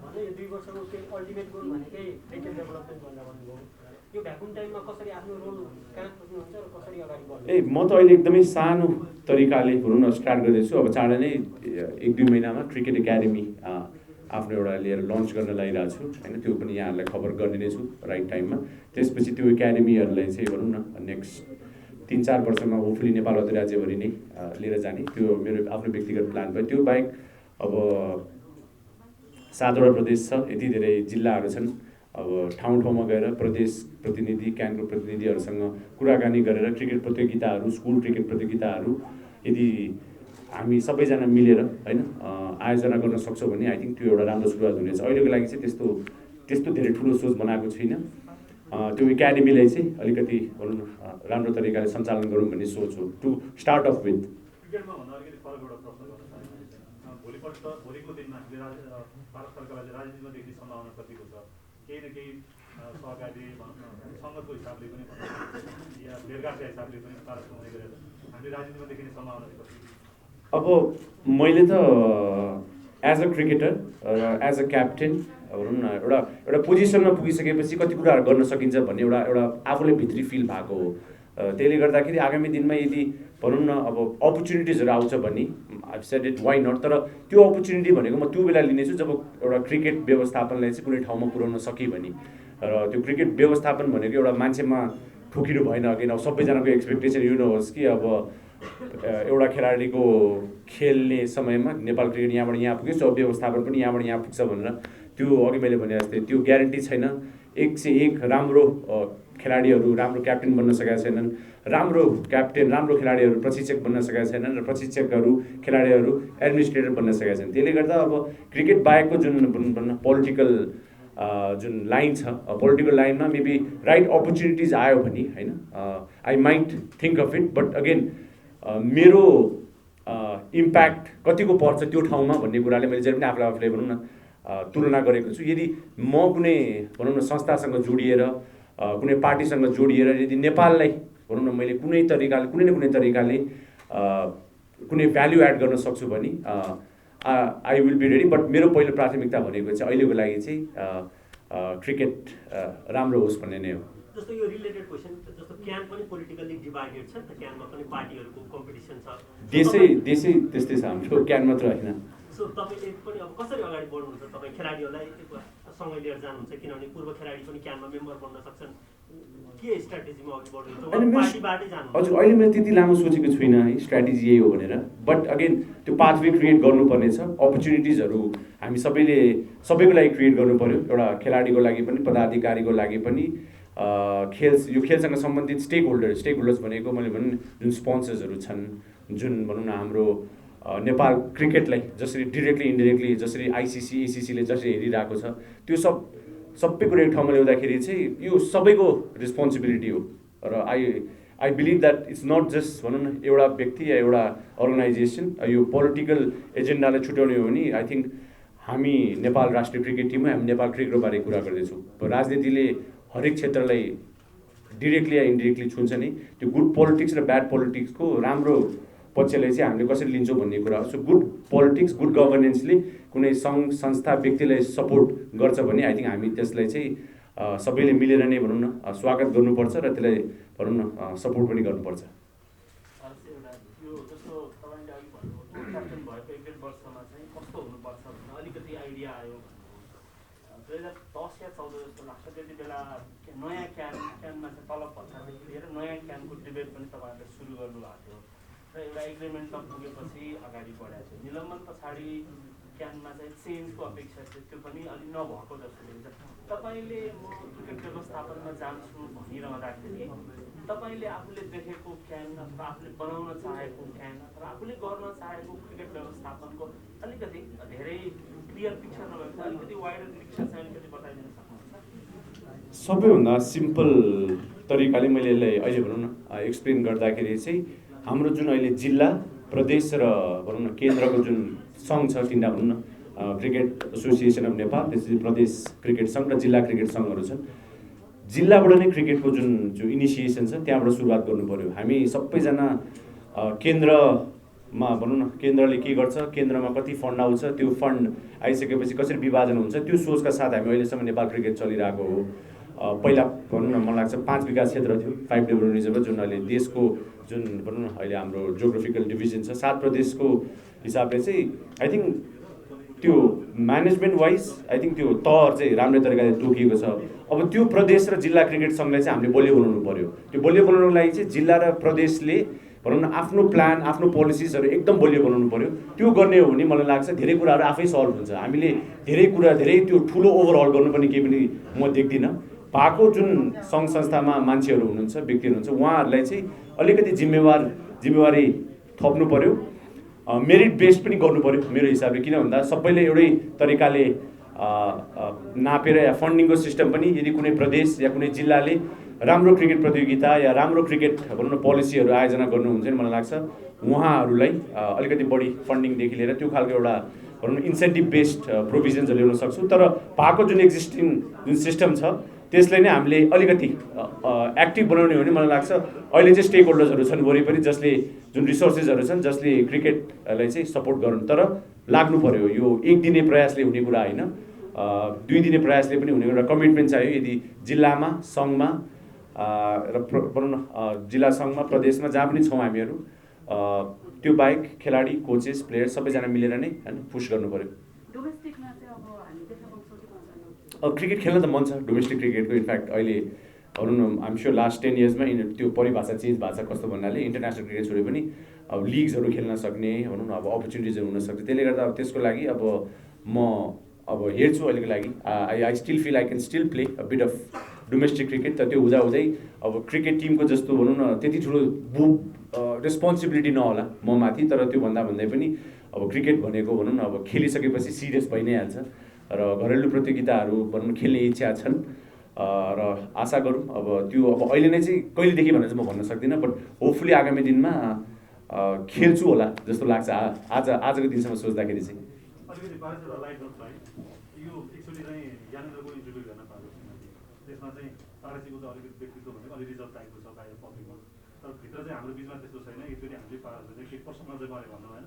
भने यो 2 वर्षको अल्टिमेट गोल भनेकै क्रिकेट डेभलपमेन्ट भनेर भन्नुभयो। यो भ्याकुम टाइममा कसरी आफ्नो रोल कहाँ खोज्नुहुन्छ र कसरी अगाडि बढ्नुहुन्छ? म त अहिले एकदमै सानो तरिकाले भनौँ न स्टार्ट गर्दैछु। अब चाँडै नै 1-2 महिनामा क्रिकेट एकाडेमी आफ्नो एउटा लिएर लन्च गर्न लागिरहेको छु होइन। त्यो पनि यहाँहरूलाई खबर गरिदिने छु राइट टाइममा। त्यसपछि त्यो एकाडेमीहरूलाई चाहिँ भनौँ न नेक्स्ट 3-4 वर्षमा होपफुली नेपाल अधिराज्यभरि नै लिएर जाने त्यो मेरो आफ्नो व्यक्तिगत प्लान भयो। त्यो बाहेक अब 7वटा प्रदेश छ, यति धेरै जिल्लाहरू छन्। अब ठाउँ गएर प्रदेश प्रतिनिधि क्यानको प्रतिनिधिहरूसँग कुराकानी गरेर क्रिकेट प्रतियोगिताहरू, स्कुल क्रिकेट प्रतियोगिताहरू यदि हामी सबैजना मिलेर होइन आयोजना गर्न सक्छौँ भने आई थिङ्क त्यो एउटा राम्रो सुरुवात हुनेछ। अहिलेको लागि चाहिँ त्यस्तो धेरै ठुलो सोच बनाएको छुइनँ। त्यो एकाडेमीलाई चाहिँ अलिकति भनौँ न राम्रो तरिकाले सञ्चालन गरौँ भन्ने सोच हो टु स्टार्ट अफ विथ। क्रिकेटमा भन्दा अलिकति फरक एउटा प्रश्न गर्न चाहन्छु। भोलिको दिनमा भारत सरकारले राजनीतिमा देख्ने सम्भावना कतिको छ? केही न केही सहकारी सङ्गतको हिसाबले पनि या भेटघाटका हिसाबले पनि पारस्परिक हुने गरेर हामीले राजनीतिमा देखिने सम्भावना कति? अब मैले त एज अ क्रिकेटर र एज अ क्याप्टेन भनौँ न एउटा पोजिसनमा पुगिसकेपछि कति कुराहरू गर्न सकिन्छ भन्ने एउटा आफूले भित्री फिल भएको हो। त्यसले गर्दाखेरि आगामी दिनमा यदि भनौँ न अब अपर्च्युनिटिजहरू आउँछ भने I said it why not. तर त्यो अपर्च्युनिटी भनेको म त्यो बेला लिनेछु जब एउटा क्रिकेट व्यवस्थापनलाई चाहिँ कुनै ठाउँमा पुर्याउन सकेँ भने। र त्यो क्रिकेट व्यवस्थापन भनेको एउटा मान्छेमा ठोकिनु भएन। अघि अब सबैजनाको एक्सपेक्टेसन यो नहोस् कि अब एउटा खेलाडीको खेल्ने समयमा नेपाल क्रिकेट यहाँबाट यहाँ पुग्यो सो व्यवस्थापन पनि यहाँबाट यहाँ पुग्छ भनेर त्यो अघि मैले भने जस्तै त्यो ग्यारेन्टी छैन। 1 से 1 राम्रो खेलाडीहरू राम्रो क्याप्टेन बन्न सकेका छैनन्, राम्रो क्याप्टेन राम्रो खेलाडीहरू प्रशिक्षक बन्न सकेका छैनन् र प्रशिक्षकहरू खेलाडीहरू एडमिनिस्ट्रेटर बन्न सकेका छन्। त्यसले गर्दा अब क्रिकेट बाहेकको जुन पोलिटिकल जुन लाइन छ, पोलिटिकल लाइनमा मेबी राइट अपर्च्युनिटिज आयो भने होइन I might think of it. But again मेरो इम्प्याक्ट कतिको पर्छ त्यो ठाउँमा भन्ने कुराले मैले जहिले पनि आफूले भनौँ न तुलना गरेको छु। यदि म कुनै भनौँ न संस्थासँग जोडिएर कुनै पार्टीसँग जोडिएर यदि नेपाललाई भनौँ न मैले कुनै न कुनै तरिकाले कुनै भ्याल्यु एड गर्न सक्छु भने I will be ready. But मेरो पहिलो प्राथमिकता भनेको चाहिँ अहिलेको लागि चाहिँ क्रिकेट राम्रो होस् भन्ने नै हो। जस्तो यो रिलेटेड क्वेसन, जस्तो क्यान पनि पोलिटिकली डिभाइडेड छ, क्यानमा पनि पार्टीहरूको कम्पिटिसन छ। देशै त्यस्तै छ हाम्रो, क्यान मात्र होइन। सो सो तपाईँले पनि अब कसरी अगाडि बढ्नुहुन्छ? तपाईँ खेलाडीहरूलाई सँगै लिएर जानुहुन्छ, किनभने पूर्व खेलाडी पनि क्यानमा मेम्बर बन्न सक्छन्, के स्ट्राटेजीमा अघि बढ्नुहुन्छ? पार्टीबाटै जानु? हजुर, अहिले मैले त्यति लामो सोचेको छुइनँ है स्ट्राटेजी यही हो भनेर, बट अगेन त्यो पाथवे क्रिएट गर्नुपर्ने छ। अपर्च्युनिटिजहरू हामी सबैको लागि क्रिएट गर्नु पऱ्यो, एउटा खेलाडीको लागि पनि, पदाधिकारीको लागि पनि, यो खेलसँग सम्बन्धित स्टेक होल्डर्स भनेको मैले भने जुन स्पोन्सर्सहरू छन्, जुन भनौँ न हाम्रो नेपाल क्रिकेटलाई जसरी डिरेक्टली इन्डिरेक्टली जसरी आइसिसी एसिसीले जसरी हेरिरहेको छ, त्यो सबै कुरो एक ठाउँमा ल्याउँदाखेरि चाहिँ यो सबैको रेस्पोन्सिबिलिटी हो। र I believe that it's not just भनौँ न एउटा व्यक्ति या एउटा अर्गनाइजेसन यो पोलिटिकल एजेन्डालाई छुट्याउने हो भने आई थिङ्क हामी नेपाल राष्ट्रिय क्रिकेट टिम हामी नेपाल क्रिकेटको बारे कुरा गर्दैछौँ। राजनीतिले हरेक क्षेत्रलाई डिरेक्टली या इन्डिरेक्टली छुन्छ नि, त्यो गुड पोलिटिक्स र ब्याड पोलिटिक्सको राम्रो पक्षलाई चाहिँ हामीले कसरी लिन्छौँ भन्ने कुरा हो। सो गुड पोलिटिक्स गुड गभर्नेन्सले कुनै सङ्घ संस्था व्यक्तिलाई सपोर्ट गर्छ भने आई थिङ्क हामी त्यसलाई चाहिँ सबैले मिलेर नै भनौँ न स्वागत गर्नुपर्छ र त्यसलाई भनौँ न सपोर्ट पनि गर्नुपर्छ। यो जस्तो तपाईँले अघि भन्नुभयो क्याप्टन भएको 1.5 वर्षमा चाहिँ कस्तो हुनुपर्छ भन्ने अलिकति आइडिया आयो। 2010 या 14 जस्तो लाग्छ, त्यति बेला नयाँ क्यानमा चाहिँ तलब भत्तादेखि लिएर नयाँ क्यानको डिबेट पनि तपाईँहरूले सुरु गर्नुभएको थियो र एउटा एग्रिमेन्टमा पुगेपछि अगाडि बढाएको थियो। निलम्बन पछाडि क्यानमा चाहिँ चेन्जको अपेक्षा थियो, त्यो पनि अलिक नभएको जस्तो देखिन्छ। तपाईँले म क्रिकेट व्यवस्थापनमा जान्छु भनिरहँदाखेरि तपाईँले आफूले देखेको क्यान अथवा आफूले बनाउन चाहेको क्यान अथवा आफूले गर्न चाहेको क्रिकेट व्यवस्थापनको अलिकति धेरै क्लियर पिक्चर नभएको छ, अलिकति वाइडर पिक्चर चाहिँ अलिकति बताइदिन सक्नुहुन्छ? सबैभन्दा सिम्पल तरिकाले मैले यसलाई अहिले भनौँ न एक्सप्लेन गर्दाखेरि चाहिँ हाम्रो जुन अहिले जिल्ला प्रदेश र भनौँ न केन्द्रको जुन सङ्घ छ, तिनवटा भनौँ न क्रिकेट एसोसिएसन अफ नेपाल, त्यसपछि प्रदेश क्रिकेट सङ्घ र जिल्ला क्रिकेट सङ्घहरू छन्। जिल्लाबाट नै क्रिकेटको जुन इनिसिएसन छ त्यहाँबाट सुरुवात गर्नु पऱ्यो। हामी सबैजना केन्द्रमा भनौँ न केन्द्रले के गर्छ, केन्द्रमा कति फन्ड आउँछ, त्यो फन्ड आइसकेपछि कसरी विभाजन हुन्छ, त्यो सोचका साथ हामी अहिलेसम्म नेपाल क्रिकेट चलिरहेको हो। पहिला भनौँ न मलाई लाग्छ 5 विकास क्षेत्र थियो, 5 डेभलपमेन्ट रिजर्भ, जुन अहिले देशको जुन भनौँ न अहिले हाम्रो जियोग्राफिकल डिभिजन छ 7 प्रदेशको हिसाबले चाहिँ आई थिङ्क त्यो म्यानेजमेन्ट वाइज आई थिङ्क त्यो तहर चाहिँ राम्रो तरिकाले तोकिएको छ। अब त्यो प्रदेश र जिल्ला क्रिकेट सङ्घलाई चाहिँ हामीले बलियो बनाउनु पऱ्यो। त्यो बलियो बनाउनुको लागि चाहिँ जिल्ला र प्रदेशले भनौँ न आफ्नो प्लान आफ्नो पोलिसिजहरू एकदम बलियो बनाउनु पऱ्यो। त्यो गर्ने हो भने मलाई लाग्छ धेरै कुराहरू आफै सल्भ हुन्छ। हामीले धेरै त्यो ठुलो ओभरअल गर्नुपर्ने केही पनि म देख्दिनँ। भएको जुन सङ्घ संस्थामा मान्छेहरू हुनुहुन्छ, व्यक्तिहरू हुनुहुन्छ, उहाँहरूलाई चाहिँ अलिकति जिम्मेवारी थप्नु पऱ्यो। मेरिट बेस्ड पनि गर्नु पऱ्यो मेरो हिसाबले, किन भन्दा सबैले एउटै तरिकाले नापेर या फन्डिङको सिस्टम पनि यदि कुनै प्रदेश या कुनै जिल्लाले राम्रो क्रिकेट प्रतियोगिता या राम्रो क्रिकेट भनौँ न पोलिसीहरू आयोजना गर्नुहुन्छ भने मलाई लाग्छ उहाँहरूलाई अलिकति बढी फन्डिङदेखि लिएर त्यो खालको एउटा भनौँ न इन्सेन्टिभ बेस्ड प्रोभिजन्सहरू ल्याउन सक्छौँ। तर भएको जुन एक्जिस्टिङ जुन सिस्टम छ त्यसलाई नै हामीले अलिकति एक्टिभ बनाउने हो भने मलाई लाग्छ अहिले चाहिँ स्टेक होल्डर्सहरू छन् वरिपरि, जसले जुन रिसोर्सेसहरू छन्, जसले क्रिकेटलाई चाहिँ सपोर्ट गर्नु, तर लाग्नु पऱ्यो। यो एक दिने प्रयासले हुने कुरा होइन, 2 दिने प्रयासले पनि हुने एउटा कमिटमेन्ट चाहियो। यदि जिल्लामा सङ्घमा र भनौँ न जिल्ला सङ्घमा प्रदेशमा जहाँ पनि छौँ हामीहरू, त्यो बाहेक खेलाडी कोचेस प्लेयर सबैजना मिलेर नै होइन पुस गर्नु पऱ्यो। क्रिकेट खेल्न त मन छ डोमेस्टिक क्रिकेटको। इनफ्याक्ट अहिले भनौँ न आइम स्योर लास्ट 10 इयर्समा त्यो परिभाषा चेन्ज भएको छ। कस्तो भन्नाले इन्टरनेसनल क्रिकेट छोडे पनि अब लिग्सहरू खेल्न सक्ने भनौँ न अब अपर्च्युनिटिजहरू हुनसक्छ। त्यसले गर्दा अब त्यसको लागि अब म अब हेर्छु अहिलेको लागि। I still feel I can still play a bit of domestic cricket. त त्यो हुँदाहुँदै अब क्रिकेट टिमको जस्तो भनौँ न त्यति ठुलो रेस्पोन्सिबिलिटी नहोला म माथि, तर त्यो भन्दै पनि अब क्रिकेट भनेको भनौँ न अब खेलिसकेपछि सिरियस भइ नै हाल्छ र घरेलु प्रतियोगिताहरू भनौँ खेल्ने इच्छा छन् र आशा गरौँ अब त्यो अब अहिले नै चाहिँ कहिलेदेखि भनेर चाहिँ म भन्न सक्दिनँ, बट होपफुली आगामी दिनमा खेल्छु होला जस्तो लाग्छ आजको दिनसम्म सोच्दाखेरि चाहिँ। अलिकति बाहिर लाइट गर्छ है, यो एक्चुअली चाहिँ यहाँनिरको इन्टरभ्यू गर्न पाएको छैन। त्यसमा चाहिँ पारसीको त अलिकति व्यक्तित्व भनेको अलि रिजर्भ टाइपको छ बाहिर पब्लिकमा, तर भित्र चाहिँ हाम्रो बिचमा त्यस्तो छैन। एकचोटि हामीले पारले चाहिँ के प्रसङ्ग चाहिँ गरे भन्नु होइन,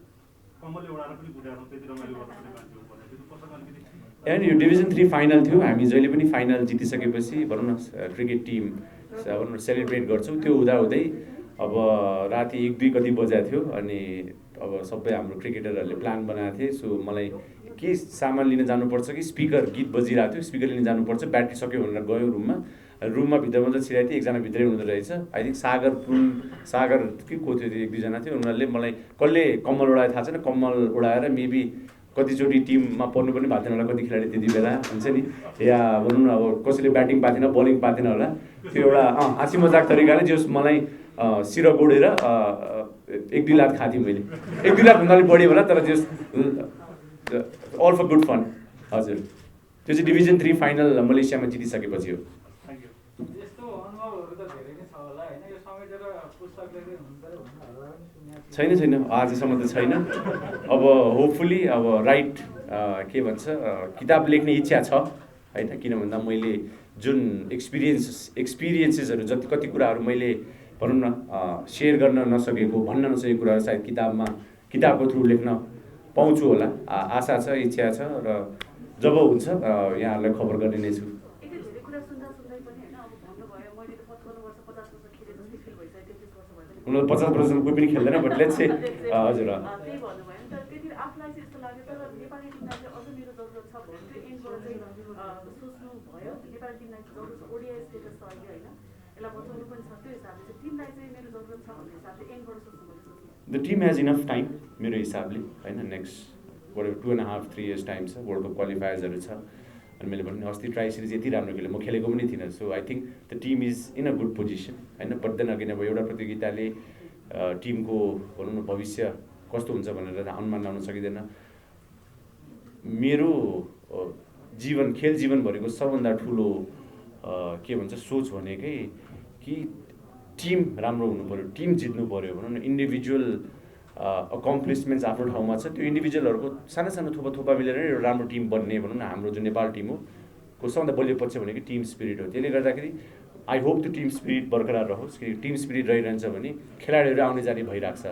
कम्मरले उडाएर पनि कुदाएर त्यति रमाइलो गर्नुपर्ने मान्छे हो भने त्यो प्रसङ्ग अलिकति। एन्ड यो डिभिजन 3 फाइनल थियो, हामी जहिले पनि फाइनल जितिसकेपछि भनौँ न क्रिकेट टिम भनौँ न सेलिब्रेट गर्छौँ। त्यो हुँदाहुँदै अब राति 1-2 कति बजेको थियो अनि अब सबै हाम्रो क्रिकेटरहरूले प्लान बनाएको थिएँ। सो मलाई के सामान लिन जानुपर्छ कि स्पिकर गीत बजिरहेको थियो, स्पिकर लिन जानुपर्छ, ब्याट्री सक्यो भनेर गयो रुममा भित्रमा चाहिँ छिराएको थिएँ, एकजना भित्रै हुँदो रहेछ। आई थिङ्क सागर के को थियो, एक दुईजना थियो। उनीहरूले मलाई कसले कम्मल उडायो थाहा छैन, कम्मल उडाएर मेबी कतिचोटि टिममा पर्नु पनि भएको थिएन होला कति खेलाडी त्यति बेला हुन्छ नि, या भनौँ न अब कसैले ब्याटिङ पाएको थिएन, बलिङ पाएको थिएन होला। त्यो एउटा हाँसी मजाक तरिकाले जस मलाई सिर गोडेर 1-2 लाख खाएको थिएँ मैले, 1-2 लाखभन्दा अलिक बढी होला, तर जस अल फर गुड फन। हजुर, त्यो चाहिँ डिभिजन 3 फाइनल मलेसियामा जितिसकेपछि हो। छैन आजसम्म त छैन। अब होपफुली अब राइट के भन्छ किताब लेख्ने इच्छा छ होइन, किन भन्दा मैले जुन एक्सपिरियन्सेसहरू कति कुराहरू मैले भनौँ न सेयर गर्न नसकेको, भन्न नसकेको कुराहरू सायद किताबको थ्रु लेख्न पाउँछु होला। आशा छ, इच्छा छ, र जब हुन्छ यहाँहरूलाई खबर गर्ने नै छु। उनीहरू 50 वर्षसम्म कोही पनि खेल्दैन, बट लेट्स से हजुर the team has enough time मेरो हिसाबले होइन। नेक्स्ट 2.5-3 years टाइम छ, वर्ल्ड कप क्वालिफायर्सहरू छ। अनि मैले भने अस्ति ट्राई सिरिज यति राम्रो खेलेँ, म खेलेको पनि थिइनँ। So I think the team is in a good position होइन। बट देन अगेन अब एउटा प्रतियोगिताले टिमको भनौँ न भविष्य कस्तो हुन्छ भनेर अनुमान लगाउन सकिँदैन। मेरो खेल जीवनभरिको सबभन्दा ठुलो के भन्छ सोच भनेकै कि टिम राम्रो हुनु पऱ्यो, टिम जित्नु पऱ्यो भनौँ न। इन्डिभिजुअल अकम्प्लिसमेन्ट्स आफ्नो ठाउँमा छ, त्यो इन्डिभिजुअलहरूको सानो थोपा मिलेर एउटा राम्रो टिम बन्ने भनौँ न। हाम्रो जुन नेपाल टिम हो को सबभन्दा बलियो पक्ष भनेको टिम स्पिरिट हो। त्यसले गर्दाखेरि आई होप त्यो टिम स्पिरिट बरकरार रहोस्, कि टिम स्पिरिट रहिरहन्छ भने खेलाडीहरू आउने जाने भइरहेको छ,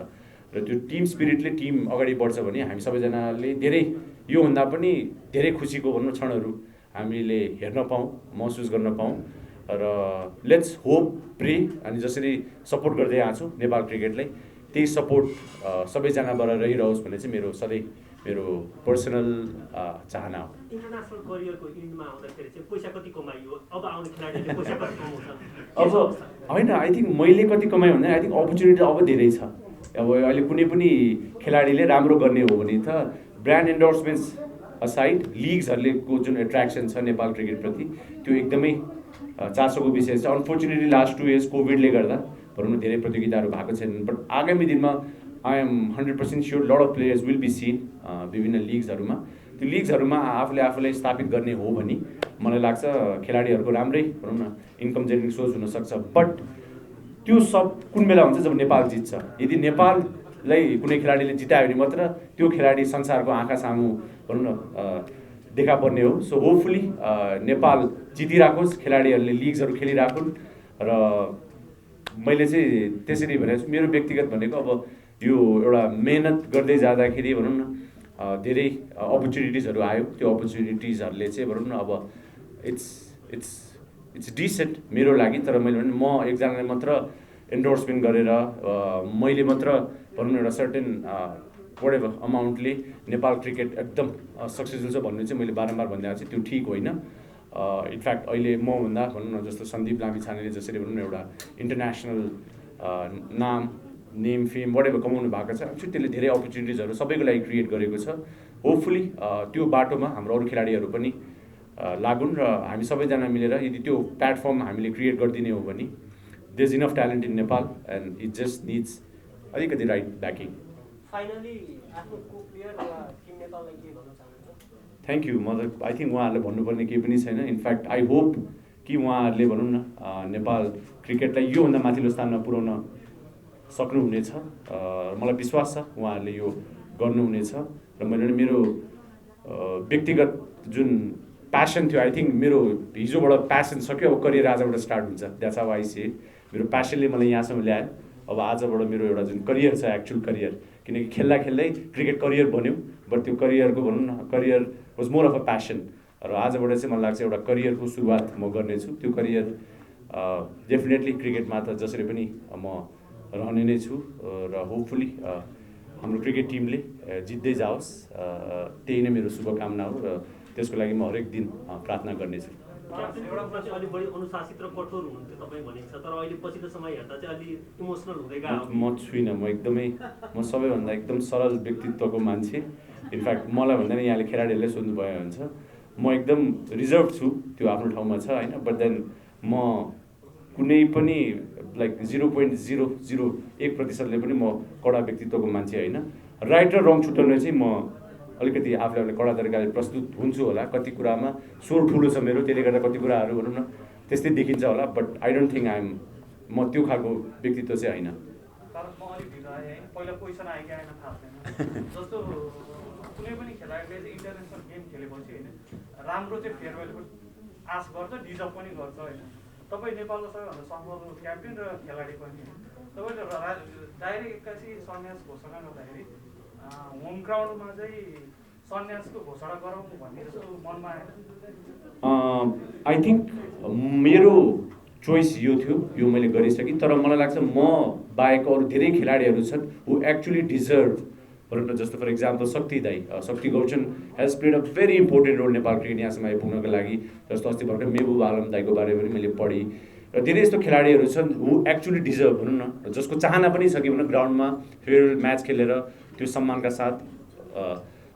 र त्यो टिम स्पिरिटले टिम अगाडि बढ्छ भने हामी सबैजनाले धेरै योभन्दा पनि धेरै खुसीको भनौँ क्षणहरू हामीले हेर्न पाऊँ, महसुस गर्न पाऊँ। र लेट्स होप प्रे, अनि जसरी सपोर्ट गर्दै आएको छु नेपाल क्रिकेटलाई, त्यही सपोर्ट सबैजनाबाट रहिरहोस् भन्ने चाहिँ मेरो पर्सनल चाहना हो। इन्टरनेसनल करियरको इन्डमा आउँदाखेरि चाहिँ पैसा कति कमाइयो, अब आउने खेलाडीले पैसा कति कमाउँछ? अब होइन, आई थिङ्क मैले कति कमाएँ भन्दा आई थिङ्क अपर्च्युनिटी अब धेरै छ। अब अहिले कुनै पनि खेलाडीले राम्रो गर्ने हो भने त ब्रान्ड एन्डोर्समेन्ट्स असाइड लिग्सहरूले को जुन एट्र्याक्सन छ नेपाल क्रिकेटप्रति त्यो एकदमै चासोको विषय छ। अनफोर्चुनेटली लास्ट 2 years कोभिडले गर्दा भनौँ न धेरै प्रतियोगिताहरू भएको छैनन्, बट आगामी दिनमा I am 100% sure lot of players will be seen विभिन्न लिग्सहरूमा। त्यो लिग्सहरूमा आफूलाई स्थापित गर्ने हो भने मलाई लाग्छ खेलाडीहरूको राम्रै भनौँ न इन्कम जेनरेटिङ सोर्स हुनसक्छ। बट त्यो सब कुन बेला हुन्छ जब नेपाल जित्छ। यदि नेपाललाई कुनै खेलाडीले जितायो भने मात्र त्यो खेलाडी संसारको आँखा सामु भनौँ न देखा पर्ने हो। सो होपफुली नेपाल जितिराखोस्, खेलाडीहरूले लिग्सहरू खेलिराखुन्। र मैले चाहिँ त्यसरी भनेको छु, मेरो व्यक्तिगत भनेको अब यो एउटा मेहनत गर्दै जाँदाखेरि भनौँ न धेरै अपर्च्युनिटिजहरू आयो। त्यो अपर्च्युनिटिजहरूले चाहिँ भनौँ न अब इट्स डिसेन्ट मेरो लागि। तर मैले भने म एकजनाले मात्र एन्डोर्समेन्ट गरेर मैले मात्र भनौँ न एउटा सर्टेन whatever अमाउन्टले नेपाल क्रिकेट एकदम सक्सेसफुल छ भन्ने चाहिँ मैले बारम्बार भनिरहेको छु, त्यो ठिक होइन। इनफ्याक्ट अहिले मभन्दा भनौँ न जस्तो सन्दीप लामिछानेले जसरी भनौँ न एउटा इन्टरनेसनल नेम फेम whatever कमाउनु भएको छ, त्यसले धेरै अपर्च्युनिटिजहरू सबैको लागि क्रिएट गरेको छ। होपफुली त्यो बाटोमा हाम्रो अरू खेलाडीहरू पनि लागुन्, र हामी सबैजना मिलेर यदि त्यो प्लेटफर्म हामीले क्रिएट गरिदिने हो भने there is enough talent in Nepal and it just needs अलिकति राइट ब्याकिङ। फाइनली आफ्नो को-प्लेयर वा टिम नेपाललाई के भन्न चाहनुहुन्छ? Thank you. म त आई थिङ्क उहाँहरूले भन्नुपर्ने केही पनि छैन। इनफ्याक्ट आई होप कि उहाँहरूले भनौँ न नेपाल क्रिकेटलाई योभन्दा माथिल्लो स्थानमा पुर्याउन सक्नुहुनेछ। मलाई विश्वास छ उहाँहरूले यो गर्नुहुनेछ। र मैले मेरो व्यक्तिगत जुन प्यासन थियो, आई थिङ्क मेरो हिजोबाट प्यासन सक्यो, अब करियर आजबाट स्टार्ट हुन्छ। That's how I see it. मेरो प्यासनले मलाई यहाँसम्म ल्यायो। अब आजबाट मेरो एउटा जुन करियर छ, एक्चुअल करियर, किनकि खेल्दै क्रिकेट करियर बन्यो, बट त्यो करियरको भनौँ न career was more of a passion. र आजबाट चाहिँ मलाई लाग्छ एउटा करियरको सुरुवात म गर्नेछु। त्यो करियर डेफिनेटली क्रिकेटमा त जसरी पनि म रहने नै छु। र होपफुली हाम्रो क्रिकेट टिमले जित्दै जाओस्, त्यही नै मेरो शुभकामना हो र त्यसको लागि म हरेक दिन प्रार्थना गर्नेछु। क्याप्टेनको रूपमा चाहिँ अलिक बढी अनुशासित र कठोर हुनुहुन्थ्यो तपाईँ भनिन्छ, तर अहिले पछिल्लो समय हेर्दा चाहिँ अलि इमोसनल हुँदै गयो। म छुइनँ, म सबैभन्दा एकदम सरल व्यक्तित्वको मान्छे। इनफ्याक्ट मलाई भन्दा नि यहाँले खेलाडीहरूले सोध्नुभयो हुन्छ, म एकदम रिजर्भ छु, त्यो आफ्नो ठाउँमा छ होइन, बट देन म कुनै पनि लाइक 0.001%ले पनि म कडा व्यक्तित्वको मान्छे होइन। राइट र रङ छुट्याउने चाहिँ म अलिकति आफूले कडा तरिकाले प्रस्तुत हुन्छु होला, कति कुरामा स्वर ठुलो छ मेरो, त्यसले गर्दा कति कुराहरू भनौँ न त्यस्तै देखिन्छ होला, बट आई डोन्ट थिङ्क म त्यो खालको व्यक्तित्व चाहिँ होइन। तर म अलिक ढिलो आएँ है, पहिला क्वेसन आयो कि आएन थाहा छैन। जस्तो कुनै पनि खेलाडीले चाहिँ इन्टरनेसनल गेम खेलेपछि होइन राम्रो चाहिँ फेयरवेलको आश गर्छ, डिजर्भ पनि गर्छ होइन। तपाईँ नेपालको सबैभन्दा सफल क्याप्टेन र खेलाडी पनि, तपाईँले डाइरेक्ट एक्कासी सन्यास घोषणा गर्दाखेरि होम ग्राउन्डमा चाहिँ सन्यासको घोषणा गराउनु भन्ने जस्तो मनमा आएन? आई थिङ्क मेरो चोइस यो थियो, यो मैले गरिसकेँ, तर मलाई लाग्छ म बाहेक अरू धेरै खेलाडीहरू छन् हु एक्चुली डिजर्भ। भनौँ न जस्तो फर इक्जाम्पल शक्ति दाई, Shakti Gauchan has played a very important role Nepal cricket यहाँसम्म आइपुग्नको लागि। जस्तो अस्ति भर्खर मेहबुब आलम दाईको बारेमा पनि मैले पढेँ र धेरै यस्तो खेलाडीहरू छन् हु एक्चुली डिजर्भ भनौँ न, जसको चाहना पनि छ कि भनौँ ग्राउन्डमा फेयरवेल म्याच खेलेर त्यो सम्मानका साथ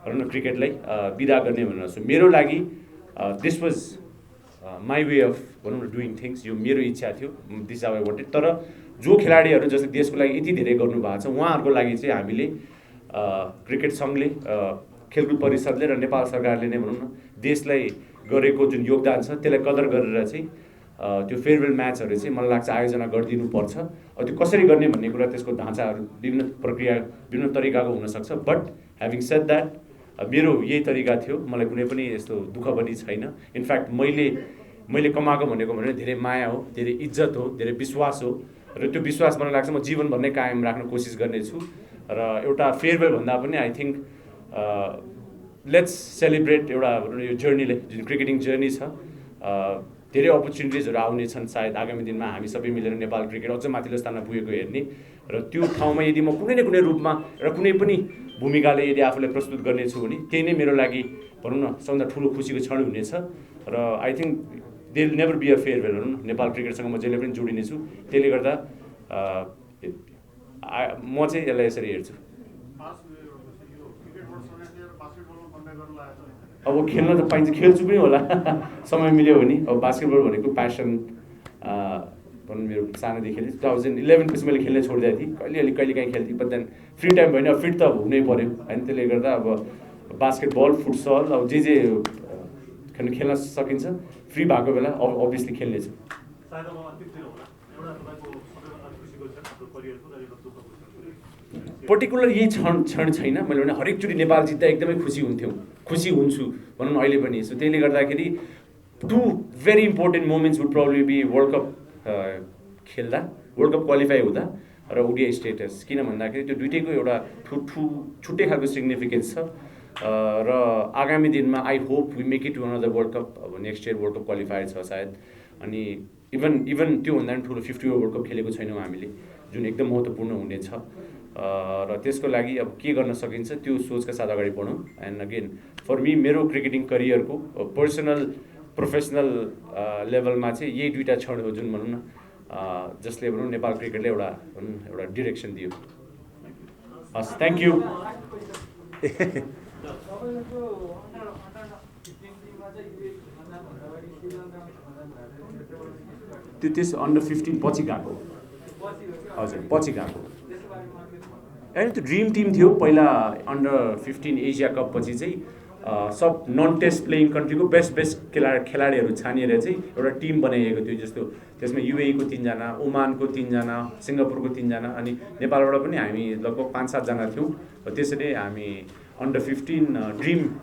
भनौँ न क्रिकेटलाई बिदा गर्ने भनेर। सो मेरो लागि this was my way of भनौँ न डुइङ थिङ्स, यो मेरो इच्छा थियो, दिस हाउ आई वान्टेड। तर जो खेलाडीहरू जस्तै देशको लागि यति धेरै गर्नुभएको छ उहाँहरूको लागि चाहिँ हामीले क्रिकेट सङ्घले, खेलकुद परिषदले र नेपाल सरकारले नै भनौँ न देशलाई गरेको जुन योगदान छ त्यसलाई कदर गरेर चाहिँ त्यो फेयरवेल म्याचहरू चाहिँ मलाई लाग्छ आयोजना गरिदिनुपर्छ। त्यो कसरी गर्ने भन्ने कुरा त्यसको ढाँचाहरू विभिन्न प्रक्रिया विभिन्न तरिकाको हुनसक्छ, बट ह्याभिङ सेड द्याट मेरो यही तरिका थियो, मलाई कुनै पनि यस्तो दुःख पनि छैन। इनफ्याक्ट मैले कमाएको भनेको धेरै माया हो, धेरै इज्जत हो, धेरै विश्वास हो र त्यो विश्वास मलाई लाग्छ म जीवनभर नै कायम राख्न कोसिस गर्नेछु। र एउटा फेयरवेल भन्दा पनि आई थिङ्क लेट्स सेलिब्रेट एउटा यो जर्नीले, जुन क्रिकेटिङ जर्नी छ, धेरै अपर्च्युनिटिजहरू आउनेछन् सायद आगामी दिनमा हामी सबै मिलेर नेपाल क्रिकेट अझ माथिल्लो स्थानमा पुगेको हेर्ने। र त्यो ठाउँमा यदि म कुनै न कुनै रूपमा र कुनै पनि भूमिकाले यदि आफूलाई प्रस्तुत गर्नेछु भने त्यही नै मेरो लागि भनौँ न सबभन्दा ठुलो खुसीको क्षण हुनेछ। र I think they will never be a farewell भनौँ न, नेपाल क्रिकेटसँग म जहिले पनि जोडिनेछु। त्यसले गर्दा म चाहिँ यसलाई यसरी हेर्छु। अब खेल्न त पाइन्छ, खेल्छु पनि होला समय मिल्यो भने। अब बास्केटबल भनेको प्यासन भनौँ मेरो सानोदेखि 2011 पछि मैले खेल्न छोडिदिएको थिएँ, कहिले काहीँ खेल्थेँ, बट देन फ्री टाइम भएन, फिट त हुनै पऱ्यो होइन। त्यसले गर्दा अब बास्केटबल, फुटसल अब जे खेल्न सकिन्छ फ्री भएको बेला अभियसली खेल्नेछु। पर्टिकुलर यही क्षण छैन, मैले भने हरेकचोटि नेपाल जित्दा एकदमै खुसी हुन्छु भनौँ न अहिले पनि। सो त्यसले गर्दाखेरि two very important moments would probably be world cup खेल्दा, वर्ल्ड कप क्वालिफाई हुँदा र ओडिआई स्टेटस। किन भन्दाखेरि त्यो दुइटैको एउटा छुट्टै खालको सिग्निफिकेन्स छ। र आगामी दिनमा I hope we make it to another world cup. अब next year world cup qualifier छ सायद, अनि इभन त्योभन्दा पनि ठुलो 50 ओभर वर्ल्ड कप खेलेको छैनौँ हामीले, जुन एकदम महत्त्वपूर्ण हुनेछ। र त्यसको लागि अब के गर्न सकिन्छ त्यो सोचका साथ अगाडि बढौँ। एन्ड अगेन फर मी मेरो क्रिकेटिङ करियरको पर्सनल प्रोफेसनल लेभलमा चाहिँ यही दुईवटा क्षण हो जुन भनौँ न जसले भनौँ नेपाल क्रिकेटले एउटा डिरेक्सन दियो। हस्, थ्याङ्क यू। त्यो त्यस अन्डर 15 पछि गएको, हजुर पछि गएको। होइन त्यो ड्रिम टिम थियो पहिला अन्डर 15 एसिया कप पछि चाहिँ सब नन टेस्ट प्लेइङ कन्ट्रीको बेस्ट खेलाडीहरू छानिएर चाहिँ एउटा टिम बनाइएको थियो। जस्तो त्यसमा युएईको 3 जना, ओमानको 3 जना, सिङ्गापुरको 3 जना, अनि नेपालबाट पनि हामी लगभग 5-7 जना थियौँ। त्यसरी हामी अन्डर 15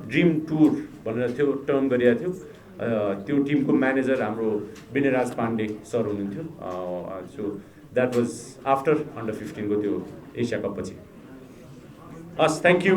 ड्रिम टुर भनेर त्यो टर्म गरिएको थियो। त्यो टिमको म्यानेजर हाम्रो विनयराज पाण्डे सर हुनुहुन्थ्यो। So that was after under 15 को त्यो एसिया कप पछि। हस्, थ्याङ्क यू।